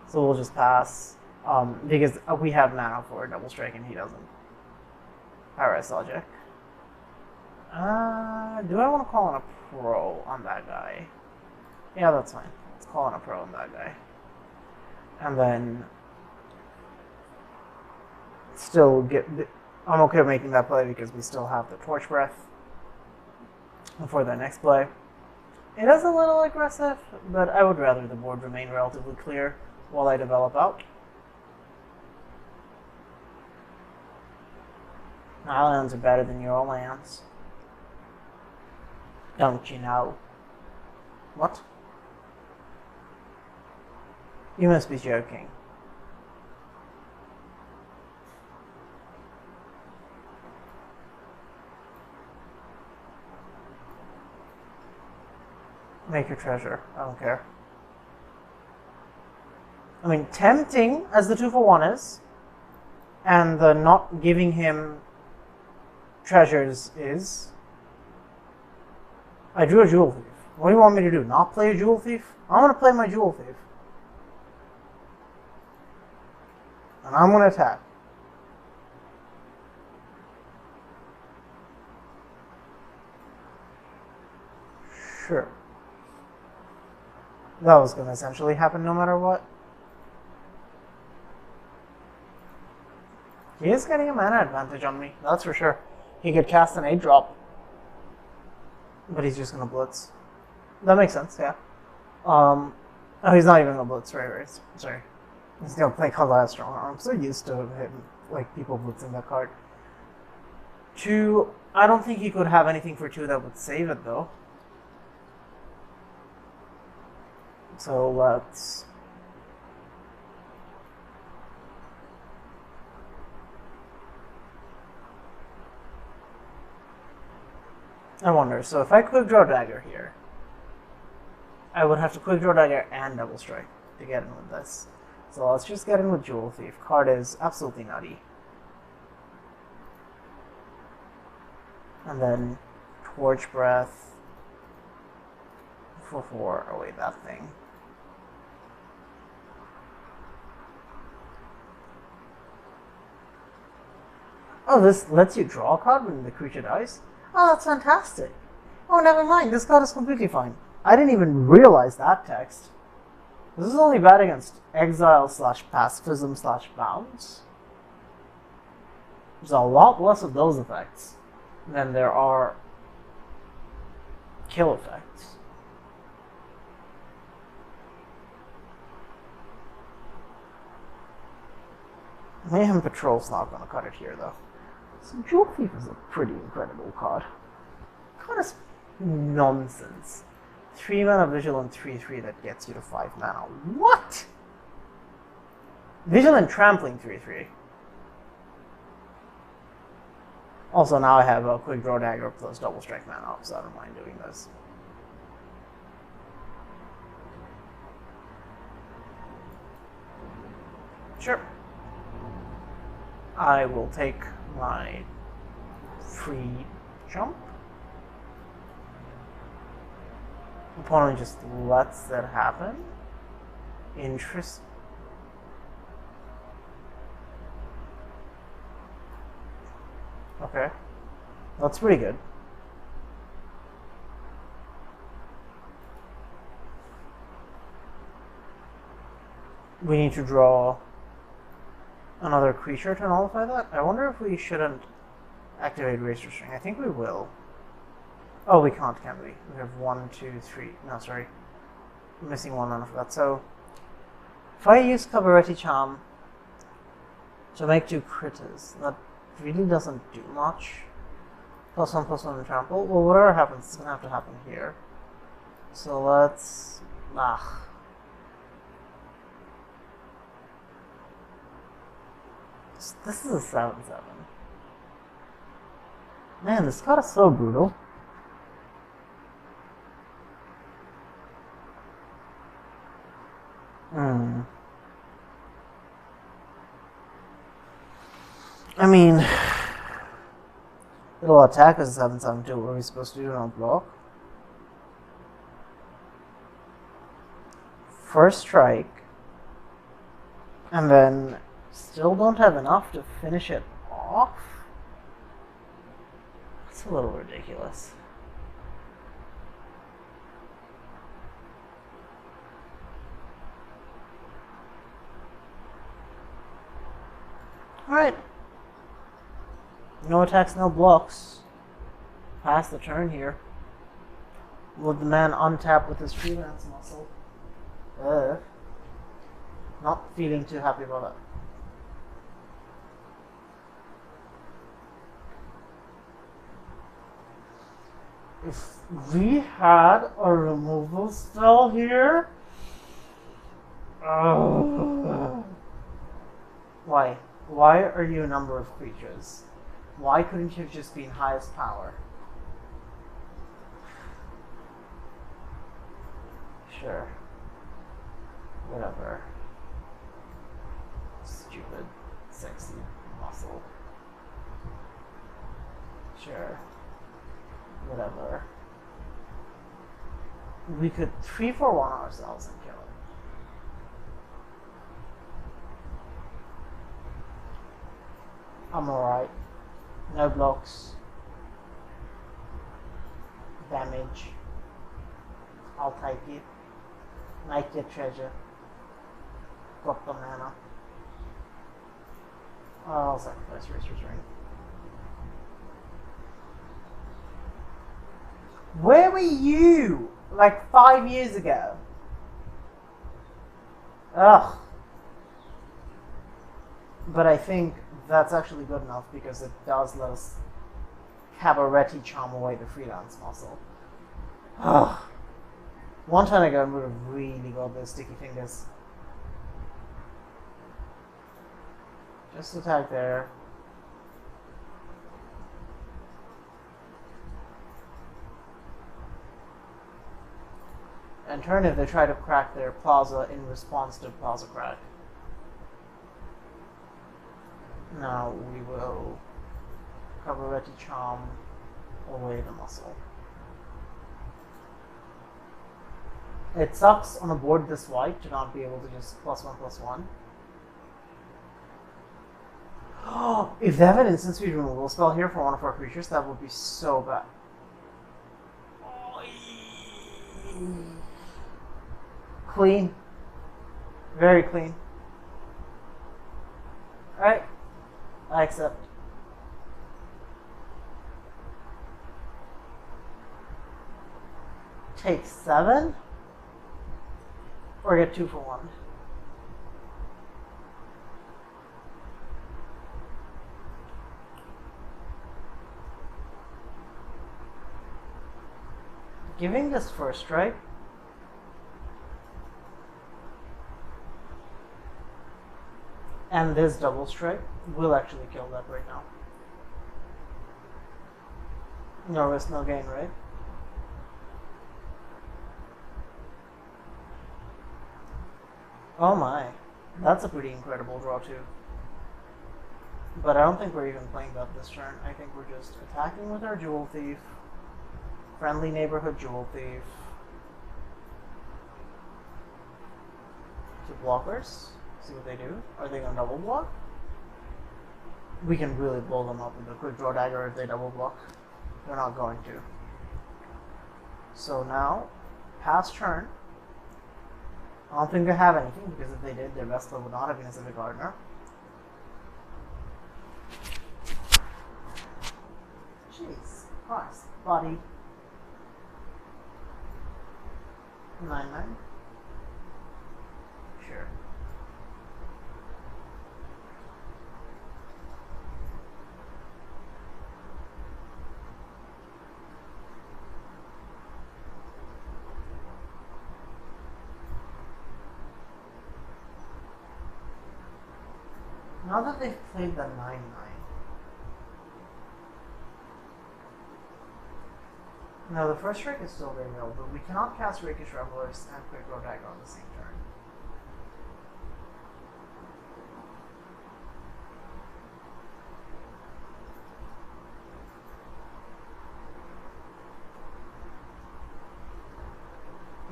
So we'll just pass. Because we have mana for a double strike and he doesn't. Paradise Logic. Do I want to call in a pro on that guy? Yeah, that's fine. Let's call in a pro on that guy. And then still get... I'm okay with making that play because we still have the Torch Breath for the next play. It is a little aggressive, but I would rather the board remain relatively clear while I develop out. My lands are better than your lands. Don't you know? What? You must be joking. Make your treasure. I don't care. I mean, tempting as the 2-for-1 is, and the not giving him treasures is. I drew a Jewel Thief. What do you want me to do? Not play a Jewel Thief? I'm going to play my Jewel Thief. And I'm going to attack. Sure. That was going to essentially happen no matter what. He is getting a mana advantage on me, that's for sure. He could cast an 8-drop. But he's just going to blitz. That makes sense, yeah. Oh, he's not even going to blitz, right. Sorry. He's going to play Kala Strong Arm. I'm so used to him, like, people blitzing that card. 2, I don't think he could have anything for 2 that would save it, though. So let's... I wonder, so if I quick draw dagger here, I would have to quick draw dagger and double strike to get in with this. So let's just get in with Jewel Thief. Card is absolutely nutty. And then Torch Breath for 4. Oh wait, that thing. Oh, this lets you draw a card when the creature dies? Oh, that's fantastic. Oh, never mind. This card is completely fine. I didn't even realize that text. This is only bad against exile / pacifism / bounce. There's a lot less of those effects than there are kill effects. Mayhem Patrol's not going to cut it here, though. So Jewel Thief is a pretty incredible card. Card is nonsense. 3 mana Vigilant 3/3 that gets you to 5 mana. What? Vigilant Trampling 3/3. Also, now I have a quick draw dagger plus double strike mana up, so I don't mind doing this. Sure. I will take my free jump. Opponent just lets that happen. Interest. Okay. That's pretty good. We need to draw another creature to nullify that. I wonder if we shouldn't activate Razor String. I think we will. Oh, we can't, can we? We have 1, 2, 3. No, sorry. I'm missing 1 mana for that. So, if I use Cabaretti Charm to make 2 critters, that really doesn't do much. +1/+1 and trample. Well, whatever happens, it's gonna have to happen here. So let's. This is a 7/7. Man, this card is so brutal. I mean, it'll attack as a 7/7 too. What are we supposed to do? Not block? First strike, and then still don't have enough to finish it off? That's a little ridiculous. Alright. No attacks, no blocks. Pass the turn here. Would the man untap with his freelance muscle? Not feeling too happy about that. If we had a removal spell here... Why? Why are you a number of creatures? Why couldn't you have just been highest power? Sure. Whatever. Stupid, sexy muscle. Sure. Whatever. We could 3/4-1 ourselves and kill it. I'm alright. No blocks. Damage. I'll take it. Make your treasure. Got the mana. I'll sacrifice Razor's Ring. Where were you? Like 5 years ago? Ugh. But I think that's actually good enough because it does let us Cabaretti charm away the freelance muscle. Ugh. One turn ago, we would have really got those sticky fingers. Just attack there. And turn if they try to crack their plaza in response to plaza crack. Now we will Cabaretti charm away the muscle. It sucks on a board this wide to not be able to just +1/+1. Oh, if they have an instant speed removal spell here for one of our creatures, that would be so bad. Clean. Very clean. Alright. I accept. Take 7? Or get 2 for 1. Giving this first strike and this double strike will actually kill that right now. No risk, no gain, right? Oh my, that's a pretty incredible draw too. But I don't think we're even playing that this turn. I think we're just attacking with our Jewel Thief. Friendly Neighborhood Jewel Thief. 2 blockers. See what they do. Are they going to double block? We can really blow them up with a quick draw dagger if they double block. They're not going to. So now, pass turn. I don't think they have anything, because if they did, their best play would not have been a Civic Gardener. Jeez. Christ. Body. 9/9. Sure. Now that they've played the 9/9. No, the first strike is still very real, but we cannot cast Rakish Revelers and Quick Draw Dagger on the same turn.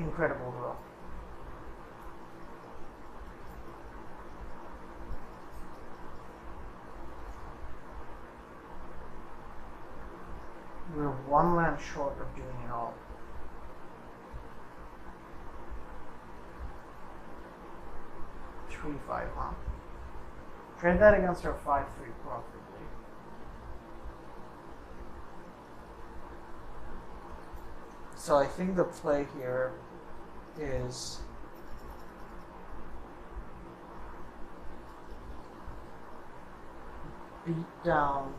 Incredible draw. We're 1 land short of doing it all. Three, 5, huh? Trade that against our 5/3 profitably. So I think the play here is beat down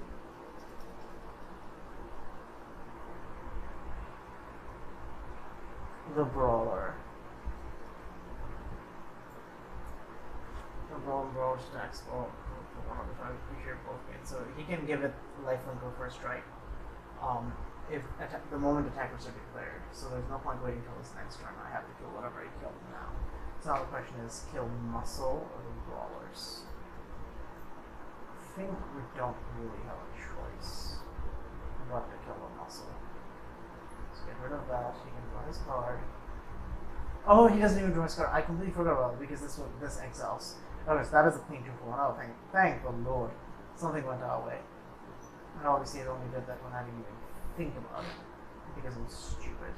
the Brawler. The Brawler stacks for one of the 5 creature both gains. So he can give it lifelink or first strike if the moment attackers are declared. So there's no point waiting until his next turn. I have to kill whatever I killed now. So now the question is, kill Muscle or the Brawlers? I think we don't really have a choice but to kill a Muscle. Get rid of that. He can draw his card. Oh, he doesn't even draw his card. I completely forgot about it because this exiles. Okay, so that is a clean 2 for 1. Oh, thank the Lord. Something went our way. And obviously it only did that when I didn't even think about it. Because it was stupid.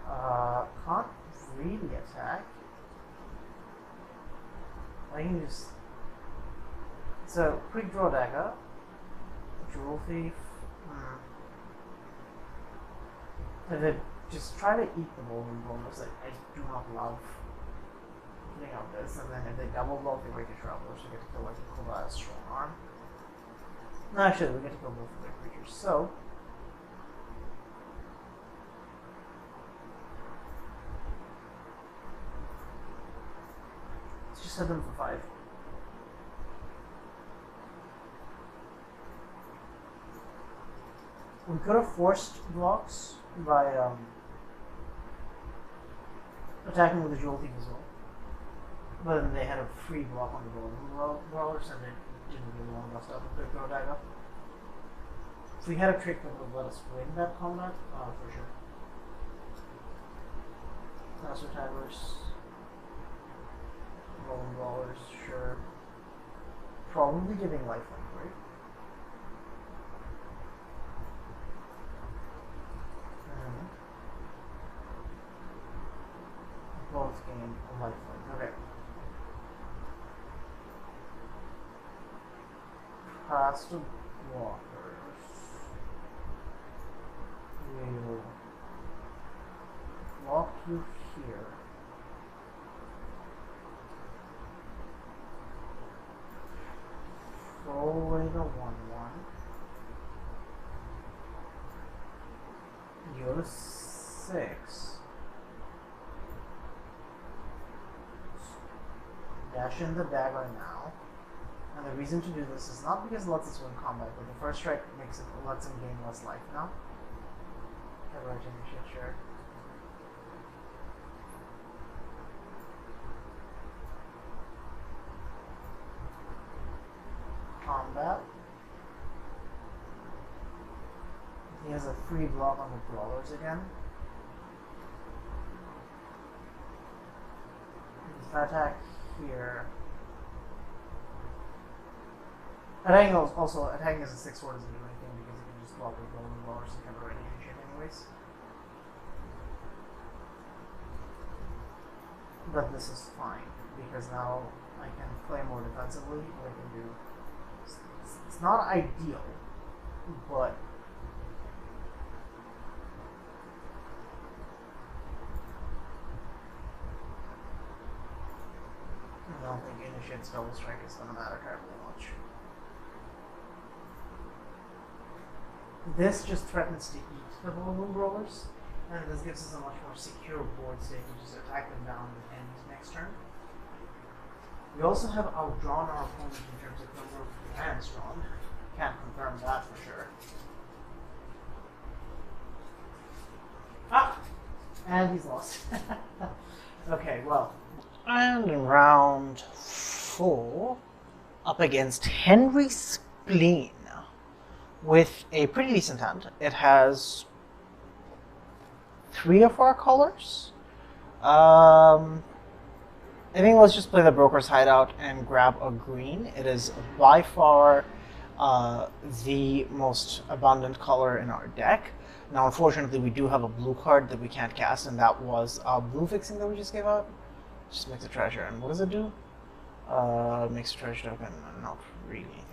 Can't really attack. I can just... So, quick draw dagger. Jewel Thief. If they just try to eat the Golden Bonus, I do not love putting out this, and then if they double block, they break a Traveler, so we get to kill like a Kova's Strong Arm. No, actually, we get to kill both of their creatures, so... let's just hit them for 5. We could have forced blocks by attacking with a jolting as well. But then they had a free block on the rollers and it didn't really want to bust out the quick throw dagger. If we had a trick that would let us win that combat, for sure. Faster timers. Rolling rollers, sure. Probably giving lifelink, right? Both gain a lifelink. Okay. Past the blockers. We'll walk you here. Throw away the 1/1. Go to 6. Dash in the dagger now. And the reason to do this is not because it lets us win combat, but the first strike lets him gain less life now. Cabaretti shit, sure. Combat. He has a free block on the brawlers again. If I attack here. Attacking also attacking as a 6/4 doesn't do anything because you can just block with golden brawlers and Cabaretti and shit anyways. But this is fine because now I can play more defensively. What I can do. It's not ideal, but I don't think Initiate's double strike is going to matter terribly much. This just threatens to eat the Balloon Brawlers, and this gives us a much more secure board state to just attack them down with enemies next turn. We also have outdrawn our opponent in terms of number of lands drawn. Can't confirm that for sure. Ah! And he's lost. Okay, well. And in round 4, up against Henry Spleen with a pretty decent hand. It has 3 of our colors. I think let's just play the Broker's Hideout and grab a green. It is by far the most abundant color in our deck. Now, unfortunately, we do have a blue card that we can't cast, and that was blue fixing that we just gave out. Just makes a treasure. And what does it do? Makes a treasure token, not really anything.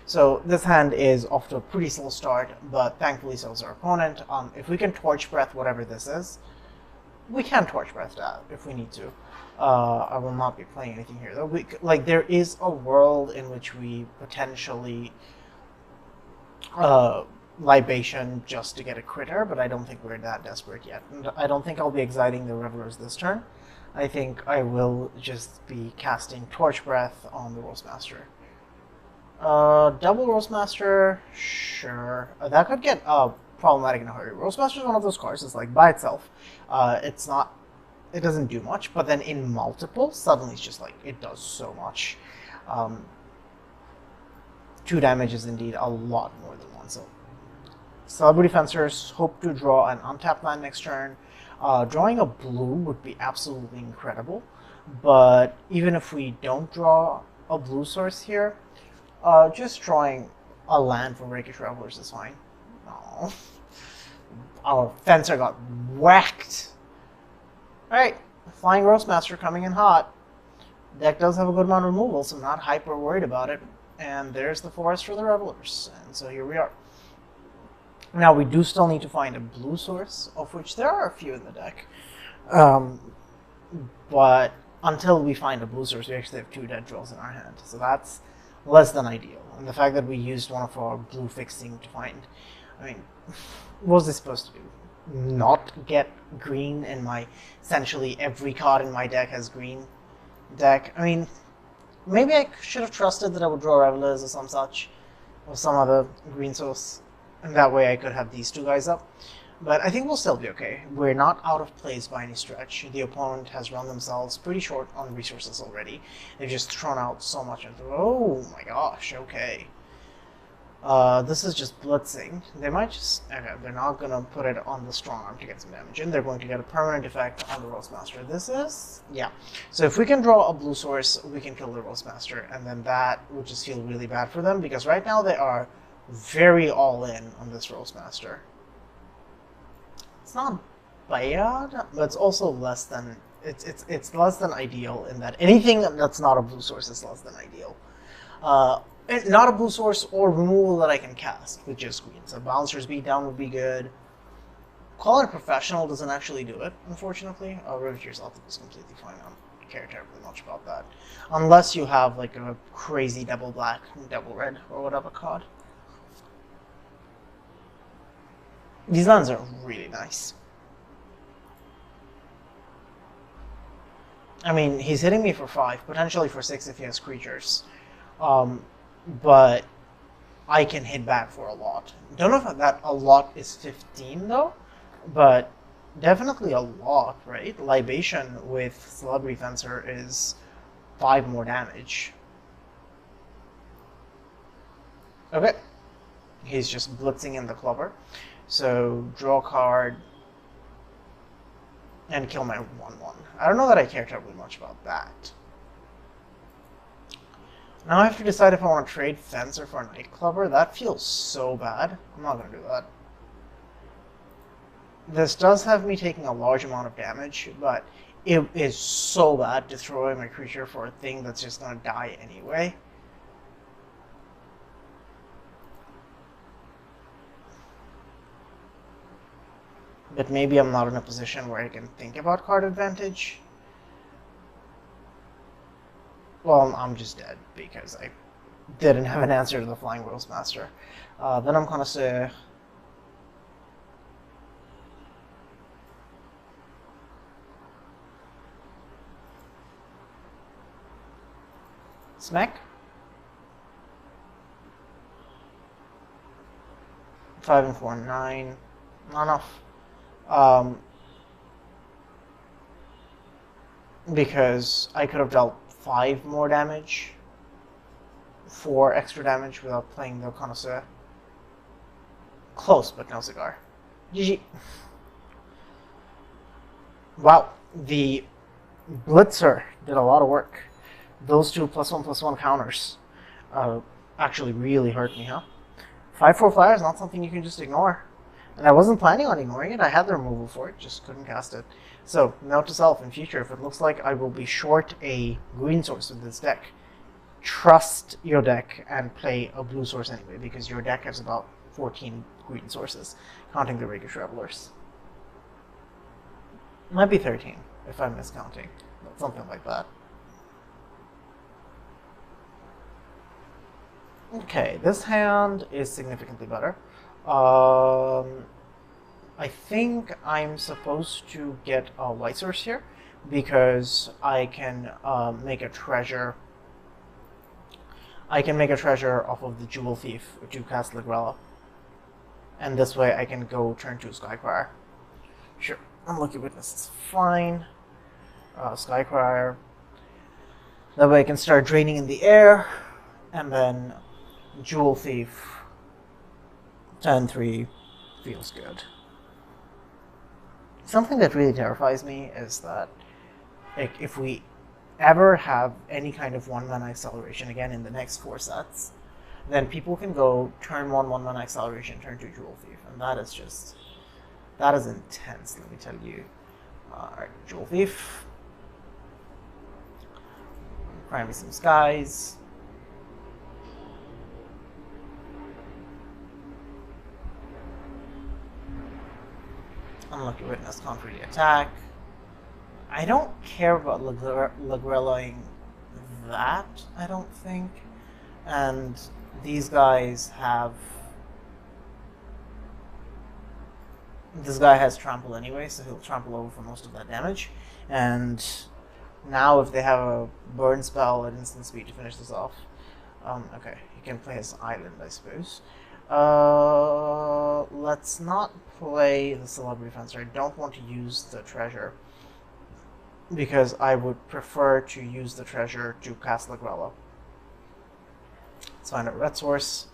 So this hand is off to a pretty slow start, but thankfully so is our opponent. If we can Torch Breath whatever this is, we can Torch Breath that if we need to. I will not be playing anything here, though. There is a world in which we potentially libation just to get a critter, but I don't think we're that desperate yet. And I don't think I'll be exciting the Revelers this turn. I think I will just be casting Torch Breath on the Roastmaster. Double Roastmaster, sure. That could get problematic in a hurry. Roastmaster is one of those cards that's like by itself. It doesn't do much, but then in multiple, suddenly it's just like, it does so much. 2 damage is indeed a lot more than 1. So, Celebrity Fencers hope to draw an untapped land next turn. Drawing a blue would be absolutely incredible, but even if we don't draw a blue source here, just drawing a land for Rakish Revelers is fine. Oh. Our Fencer got whacked. Alright, Flying Roastmaster coming in hot. Deck does have a good amount of removal, so I'm not hyper worried about it. And there's the forest for the Revelers. And so here we are. Now we do still need to find a blue source, of which there are a few in the deck. But until we find a blue source, we actually have 2 dead draws in our hand. So that's less than ideal. And the fact that we used one of our blue fixing to find, I mean, what was this supposed to do? Not get green in my, essentially every card in my deck has green deck. I mean, maybe I should have trusted that I would draw Revelers or some such, or some other green source, and that way I could have these 2 guys up. But I think we'll still be okay. We're not out of place by any stretch. The opponent has run themselves pretty short on resources already. They've just thrown out so much into... Oh my gosh, okay. This is just blitzing. They might just... Okay, they're not going to put it on the strong arm to get some damage in. They're going to get a permanent effect on the Roastmaster. This is... Yeah. So if we can draw a blue source, we can kill the Roastmaster. And then that would just feel really bad for them, because right now they are very all in on this Roastmaster. It's not bad, but it's also less than... It's less than ideal in that anything that's not a blue source is less than ideal. Not a blue source or removal that I can cast with just green. So Balancer's Beatdown would be good. Call It Professional doesn't actually do it, unfortunately. Rivet Yourself is completely fine. I don't care terribly much about that. Unless you have like a crazy double black, double red, or whatever card. These lands are really nice. I mean, he's hitting me for 5, potentially for 6 if he has creatures. But I can hit back for a lot. Don't know if that a lot is 15 though, but definitely a lot, right? Libation with Celebrity Fencer is 5 more damage. Okay. He's just blitzing in the clubber. So draw a card and kill my 1/1. I don't know that I care terribly much about that. Now I have to decide if I want to trade Fencer for a Nightclubber. That feels so bad. I'm not going to do that. This does have me taking a large amount of damage, but it is so bad to throw away my creature for a thing that's just going to die anyway. But maybe I'm not in a position where I can think about card advantage. Well, I'm just dead because I didn't have an answer to the Flying Roastmaster. Then I'm gonna say... Smack? 5 and 4, 9. Not enough. Because I could have dealt 5 more damage, 4 extra damage without playing the Connoisseur. Close, but no cigar. GG. Wow, the Blitzer did a lot of work. Those 2 +1/+1 counters actually really hurt me, huh? 5/4 flyer is not something you can just ignore. And I wasn't planning on ignoring it. I had the removal for it, just couldn't cast it. So, note to self, in future, if it looks like I will be short a green source with this deck, trust your deck and play a blue source anyway, because your deck has about 14 green sources, counting the Rakish Revelers. Might be 13, if I'm miscounting, but something like that. Okay, this hand is significantly better. I think I'm supposed to get a white source here because I can make a treasure. I can make a treasure off of the Jewel Thief to cast Ligrella, and this way I can go turn 2 Skycrier. Sure, Unlucky Witness is fine. Skycrier. That way I can start draining in the air, and then Jewel Thief. 10-3 feels good. Something that really terrifies me is that if we ever have any kind of 1-mana acceleration again in the next 4 sets, then people can go turn 1 1-mana acceleration, turn 2 Jewel Thief, and that is just, that is intense, let me tell you. Alright, Jewel Thief. Cry me some skies. Unlucky Witness, can't really attack. I don't care about Ligrellaing that, I don't think. And these guys have... This guy has trample anyway, so he'll trample over for most of that damage. And now if they have a burn spell at instant speed to finish this off, okay, he can play his island, I suppose. Let's not play the Celebrity Fencer. I don't want to use the treasure, because I would prefer to use the treasure to cast Ligrella. Let's find a red source,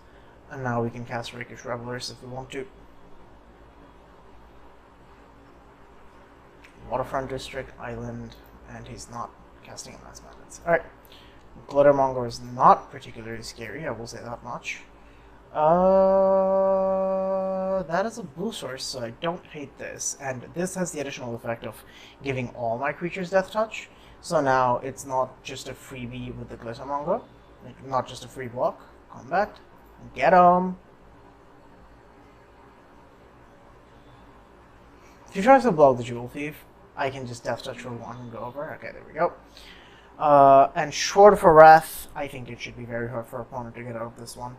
and now we can cast Rakish Revelers if we want to. Waterfront District, Island, and he's not casting a Mass Bandits. Alright. Glittermonger is not particularly scary, I will say that much. That is a blue source, so I don't hate this. And this has the additional effect of giving all my creatures Death Touch. So now it's not just a freebie with the Glittermonger, like not just a free block. Combat. Get 'em! If he tries to block the Jewel Thief, I can just Death Touch for 1 and go over. Okay, there we go. And short of a Wrath, I think it should be very hard for our opponent to get out of this one.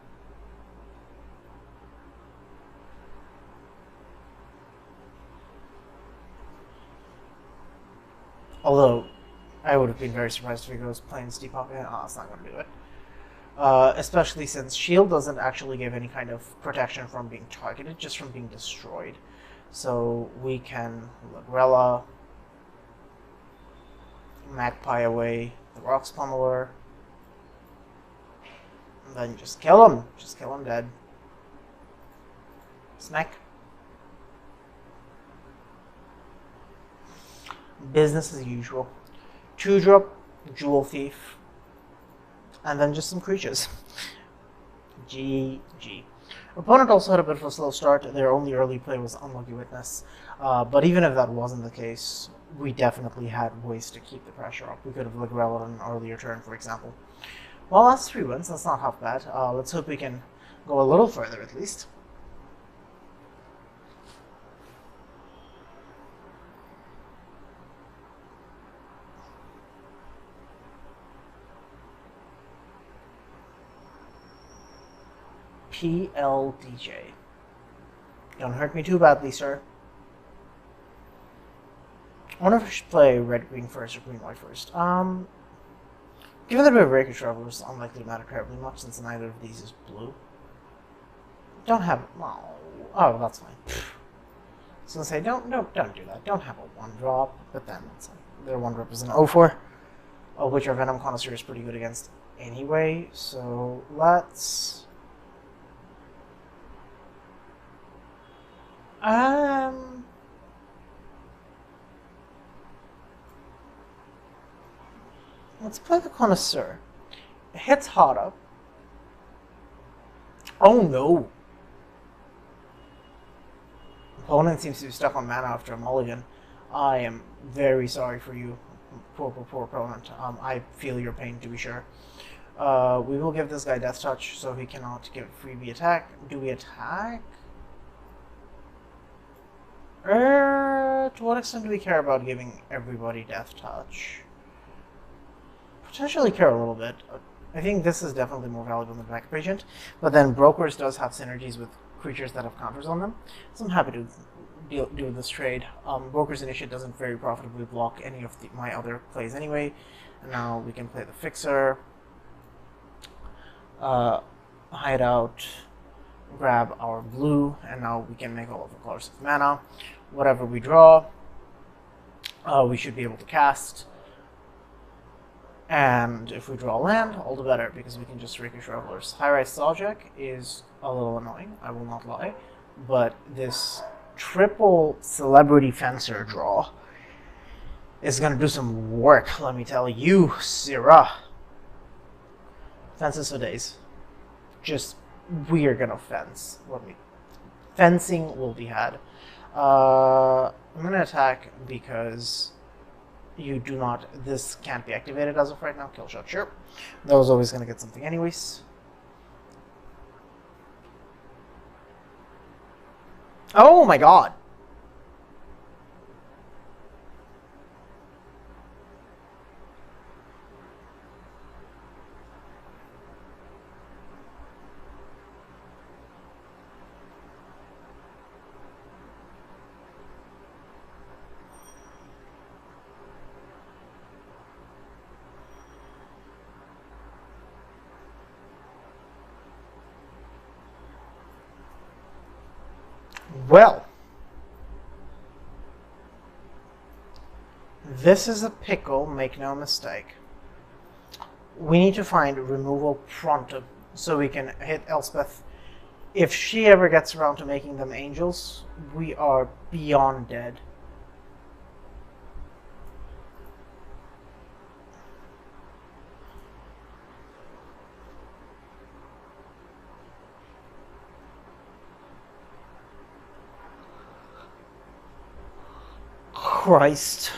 Although, I would have been very surprised if he goes Plains Depop. Oh, it's not going to do it. Especially since Shield doesn't actually give any kind of protection from being targeted, just from being destroyed. So we can Ligrella, Magpie away the Rocks Pummeler, and then just kill him. Just kill him dead. Snack. Business as usual. 2-drop, Jewel Thief, and then just some creatures. GG. Opponent also had a bit of a slow start. Their only early play was Unlucky Witness. But even if that wasn't the case, we definitely had ways to keep the pressure up. We could have Ligrella on an earlier turn, for example. Well, that's 3 wins. That's not half bad. Let's hope we can go a little further, at least. PLDJ. Don't hurt me too badly, sir. I wonder if I should play red-green first or green-white first. Given that we have Rakish Revelers, it's unlikely to matter terribly much since neither of these is blue. Don't have... Oh, that's fine. I was gonna say, don't do that. Don't have a 1-drop, but then it's like, their 1-drop is an 0-4, which our Venom Connoisseur is pretty good against anyway, so let's... Let's play the Connoisseur. It hits hard up. Oh no! Opponent seems to be stuck on mana after a mulligan. I am very sorry for you, poor opponent. I feel your pain, to be sure. We will give this guy Death Touch, so he cannot give freebie attack. Do we attack? To what extent do we care about giving everybody Death Touch? Potentially care a little bit. I think this is definitely more valuable than Backup Agent, but then Brokers does have synergies with creatures that have counters on them, so I'm happy to do this trade. Broker's Initiate doesn't very profitably block any of my other plays anyway, and now we can play the Fixer, Hideout, grab our blue, and now we can make all of the colors of mana. Whatever we draw, we should be able to cast. And if we draw land, all the better, because we can just Rakish Revelers. High-Rise Sawjack is a little annoying, I will not lie, but this triple Celebrity Fencer draw is going to do some work, let me tell you, Syrah. Fences for days. Just, we're going to fence. Fencing will be had. I'm going to attack because... this can't be activated as of right now. Kill shot, sure. That was always going to get something anyways. Oh my god! Well, this is a pickle, make no mistake. We need to find removal pronto so we can hit Elspeth. If she ever gets around to making them angels, we are beyond dead. Christ.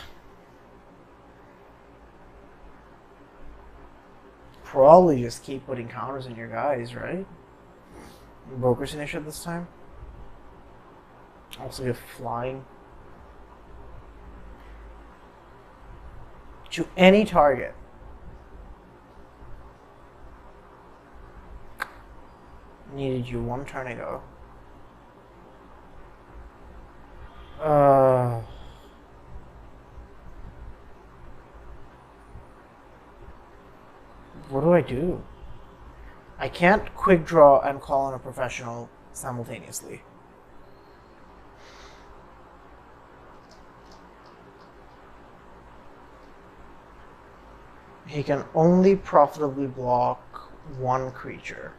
Probably just keep putting counters in your guys, right? Broker's initiative this time. Also get flying. To any target. Needed you one turn ago. What do I do? I can't quick draw and call on a professional simultaneously. He can only profitably block one creature.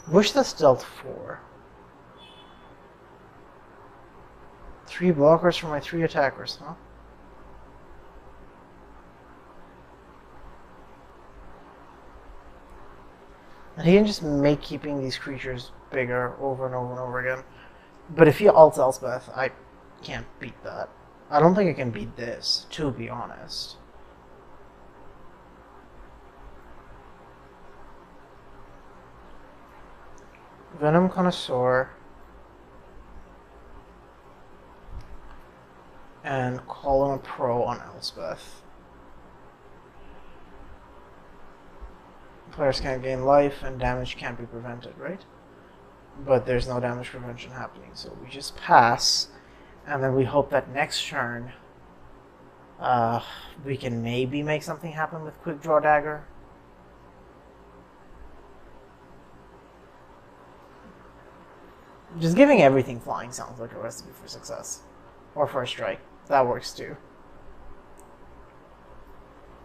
Wish this dealt 4. 3 blockers for my 3 attackers, huh? And he can just make keeping these creatures bigger over and over and over again. But if he ults Elspeth, I can't beat that. I don't think I can beat this, to be honest. Venom Connoisseur. And call him a pro on Elspeth. Players can't gain life and damage can't be prevented, right? But there's no damage prevention happening, so we just pass, and then we hope that next turn we can maybe make something happen with Quick Draw Dagger. Just giving everything flying sounds like a recipe for success. Or for a strike. That works too.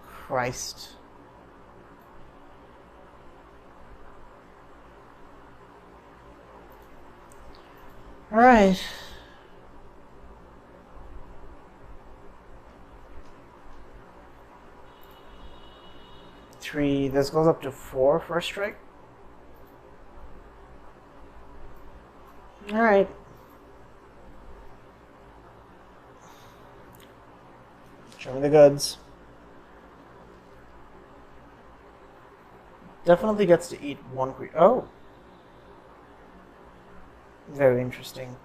Christ. Alright. 3. This goes up to 4 for a strike. Alright. Show me the goods. Definitely gets to eat 1 creature. Oh! Very interesting.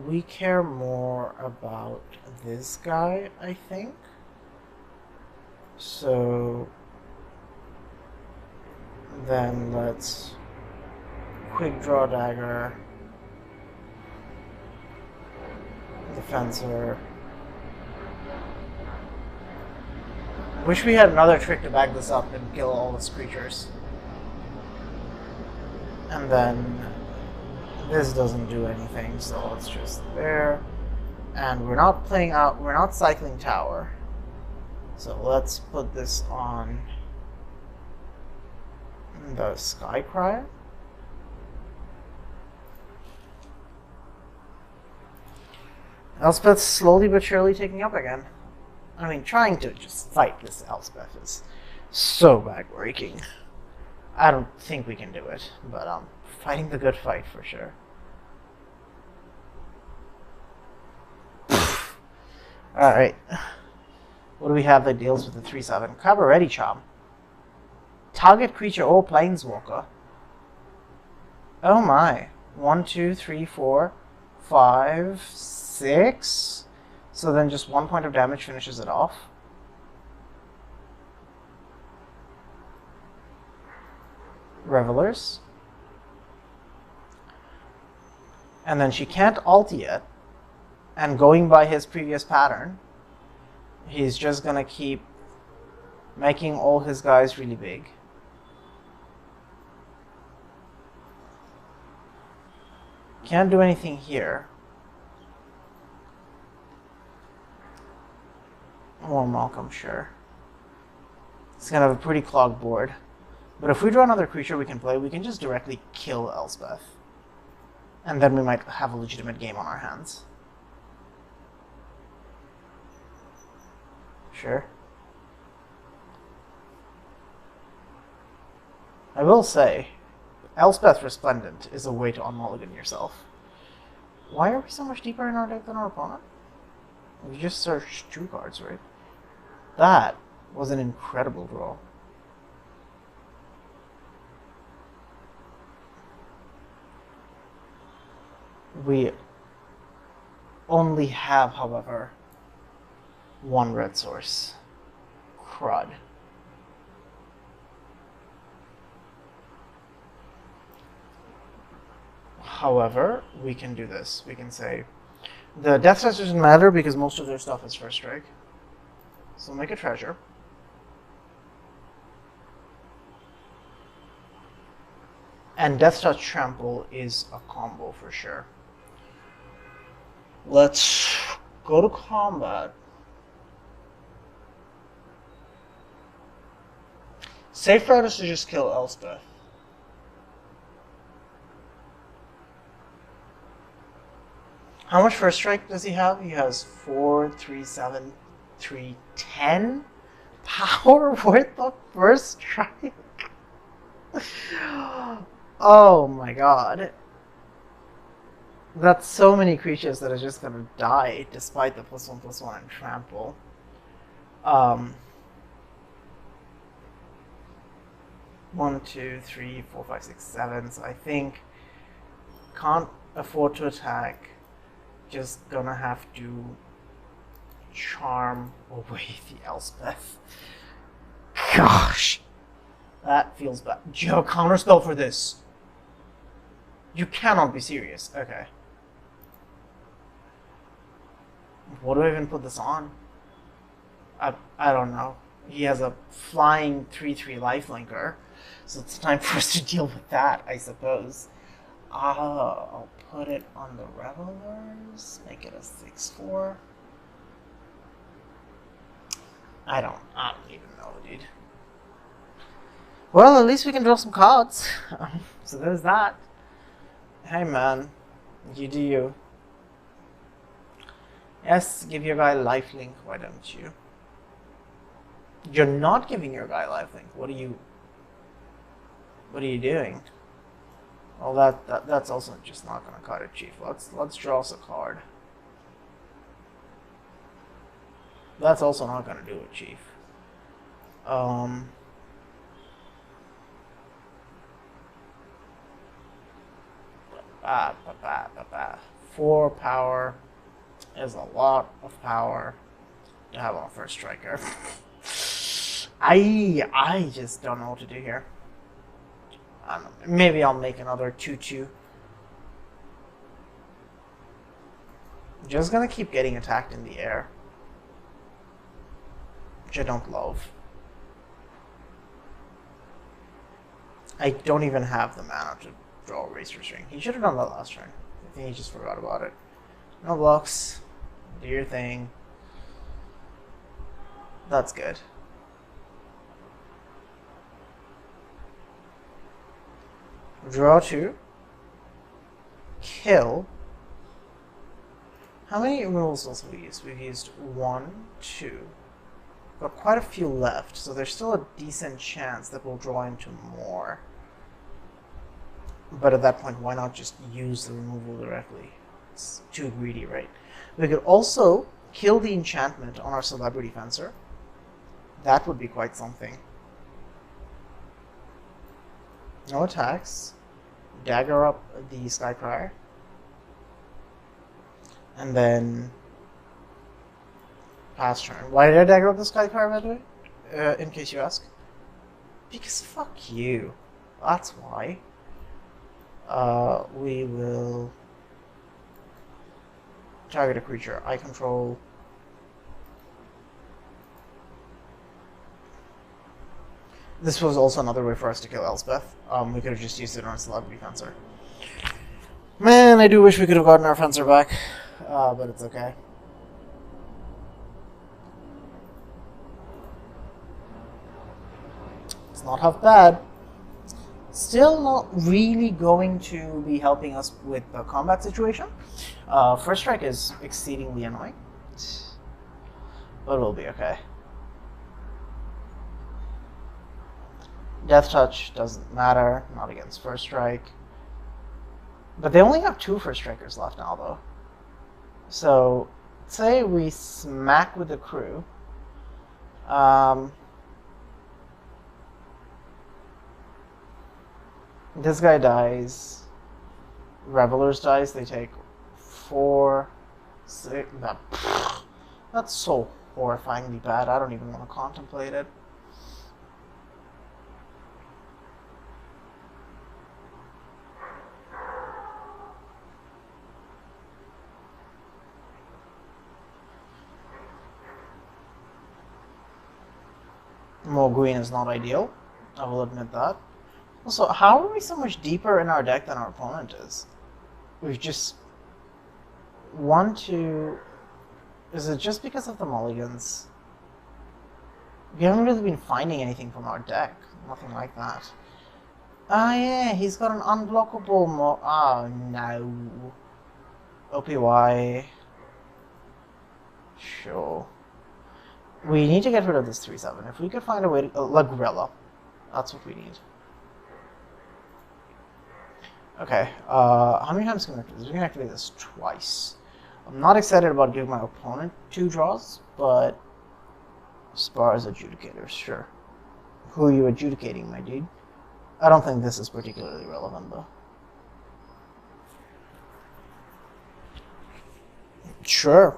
We care more about this guy, I think. So then let's Quick Draw Dagger, Defensor. Wish we had another trick to back this up and kill all these creatures. And then this doesn't do anything, so it's just there. And we're not playing out, we're not cycling tower. So let's put this on the Skycry. Elspeth's slowly but surely taking up again. I mean, trying to just fight this Elspeth is so backbreaking. I don't think we can do it, but fighting the good fight for sure. Alright. What do we have that deals with the 3/7? Cabaretti Charm. Target creature or planeswalker. Oh my. 1, 2, 3, 4, 5, 6. So then just 1 point of damage finishes it off. Revelers. And then she can't ult yet. And going by his previous pattern, he's just gonna keep making all his guys really big. Can't do anything here. Or Malcolm, sure. It's gonna have a pretty clogged board. But if we draw another creature we can play, we can just directly kill Elspeth. And then we might have a legitimate game on our hands. Sure. I will say, Elspeth Resplendent is a way to unmulligan yourself. Why are we so much deeper in our deck than our opponent? We just searched 2 cards, right? That was an incredible draw. We only have, however, 1 red source. Crud. However, we can do this. We can say, the death touch doesn't matter because most of their stuff is first strike. So make a treasure. And death touch trample is a combo for sure. Let's go to combat. Safe route is to just kill Elspeth. How much first strike does he have? He has 4, 3, 7, 3, 10 power worth of first strike. Oh my god. That's so many creatures that are just gonna die despite the +1/+1 and trample. 1, 2, 3, 4, 5, 6, 7. So I think can't afford to attack. Just gonna have to charm away the Elspeth. Gosh, that feels bad. Do you have a counterspell for this? You cannot be serious. Okay. What do I even put this on? I don't know. He has a flying 3/3 lifelinker, so it's time for us to deal with that, I suppose. I'll put it on the Revelers, make it a 6/4. I don't even know, dude. Well, at least we can draw some cards. So there's that. Hey man, you do you. Yes, give your guy lifelink, why don't you? You're not giving your guy lifelink. What are you doing? Well, that's also just not gonna cut it, Chief. Let's draw us a card. That's also not gonna do it, Chief. 4 power is a lot of power to have on a first striker. I just don't know what to do here. Maybe I'll make another 2/2. Just gonna keep getting attacked in the air, which I don't love. I don't even have the mana to draw a Racer's Ring. He should have done that last turn. I think he just forgot about it. No blocks. Do your thing. That's good. Draw 2. Kill. How many removal spells have we used? We've used 1, 2. Got quite a few left, so there's still a decent chance that we'll draw into more. But at that point, why not just use the removal directly? It's too greedy, right? We could also kill the enchantment on our Celebrity Fencer. That would be quite something. No attacks. Dagger up the Skycryer. And then pass turn. Why did I dagger up the Skycryer, by the way? In case you ask. Because fuck you. That's why. We will target a creature I control. This was also another way for us to kill Elspeth. We could have just used it on a Celebrity Fencer. Man, I do wish we could have gotten our fencer back, but it's okay. It's not half bad. Still not really going to be helping us with the combat situation. First strike is exceedingly annoying, but we'll be okay. Death touch doesn't matter, not against first strike. But they only have 2 first strikers left now, though. So, say we smack with the crew. This guy dies. Revelers dies. They take 4, 6. That's so horrifyingly bad. I don't even want to contemplate it. More green is not ideal. I will admit that. Also, how are we so much deeper in our deck than our opponent is? We've just... Is it just because of the mulligans? We haven't really been finding anything from our deck. Nothing like that. Ah, yeah, he's got an unblockable oh, no. OPY. Sure. We need to get rid of this 3/7. If we could find a way to... La Gorilla. That's what we need. Okay, how many times can we activate this? We can activate this twice. I'm not excited about giving my opponent 2 draws, but as far as adjudicators, sure. Who are you adjudicating, my dude? I don't think this is particularly relevant, though. Sure.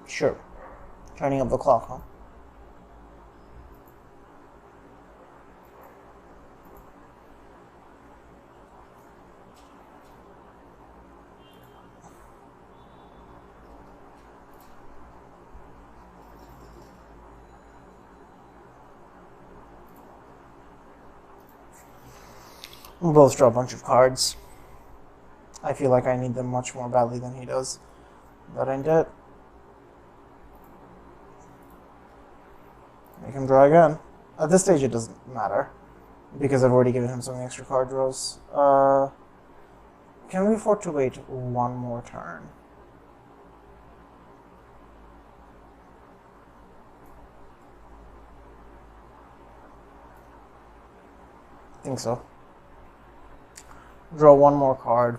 Sure. Turning up the clock, huh? We'll both draw a bunch of cards. I feel like I need them much more badly than he does. But ain't it? Make him draw again. At this stage, it doesn't matter, because I've already given him so many extra card draws. Can we afford to wait 1 more turn? I think so. Draw 1 more card.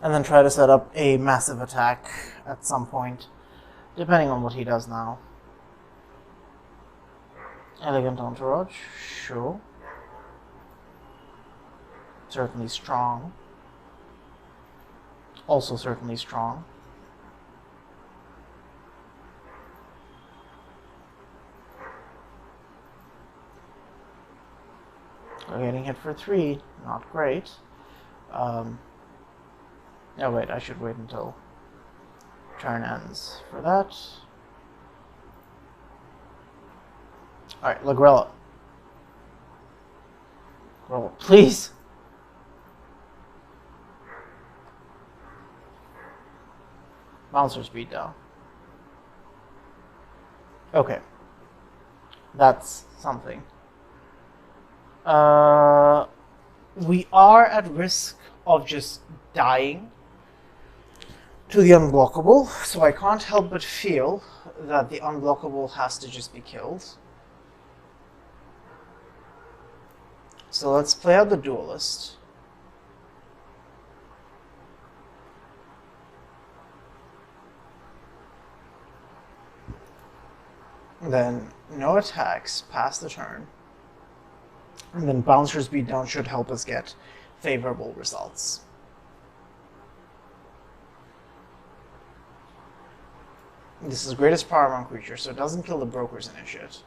And then try to set up a massive attack at some point, depending on what he does now. Elegant Entourage, sure. Certainly strong. Also certainly strong. We're getting hit for 3, not great. Oh wait, I should wait until turn ends for that. Alright, Lagrella. Roll, please! Bouncer speed down. Okay. That's something. We are at risk of just dying to the unblockable, so I can't help but feel that the unblockable has to just be killed. So let's play out the duelist. Then no attacks past the turn. And then Bouncer's Beatdown should help us get favorable results. This is greatest power among creatures, so it doesn't kill the Broker's Initiate.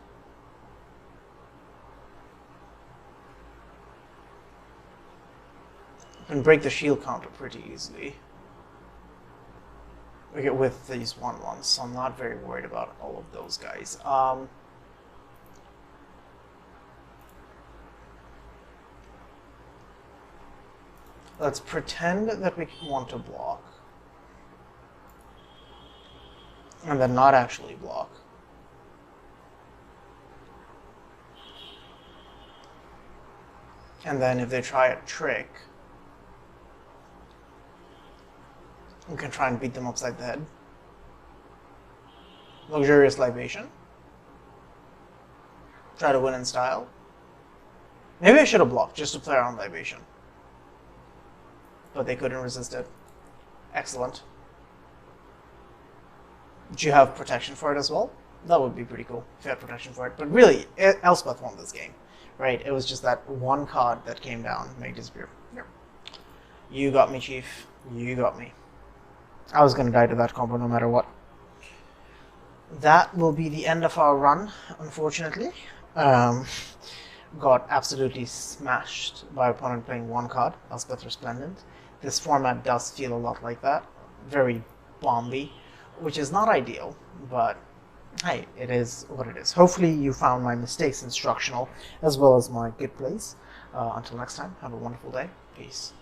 And break the shield counter pretty easily. We get with these 1/1s, so I'm not very worried about all of those guys. Let's pretend that we want to block. And then not actually block. And then if they try a trick, we can try and beat them upside the head. Luxurious libation. Try to win in style. Maybe I should have blocked just to play around libation. But they couldn't resist it. Excellent. Do you have protection for it as well? That would be pretty cool if you had protection for it. But really, Elspeth won this game, right? It was just that one card that came down, made disappear. Here. You got me, Chief. You got me. I was going to die to that combo no matter what. That will be the end of our run, unfortunately. Got absolutely smashed by opponent playing one card, Elspeth Resplendent. This format does feel a lot like that. Very bomby, which is not ideal, but hey, it is what it is. Hopefully you found my mistakes instructional, as well as my good plays. Until next time, have a wonderful day. Peace.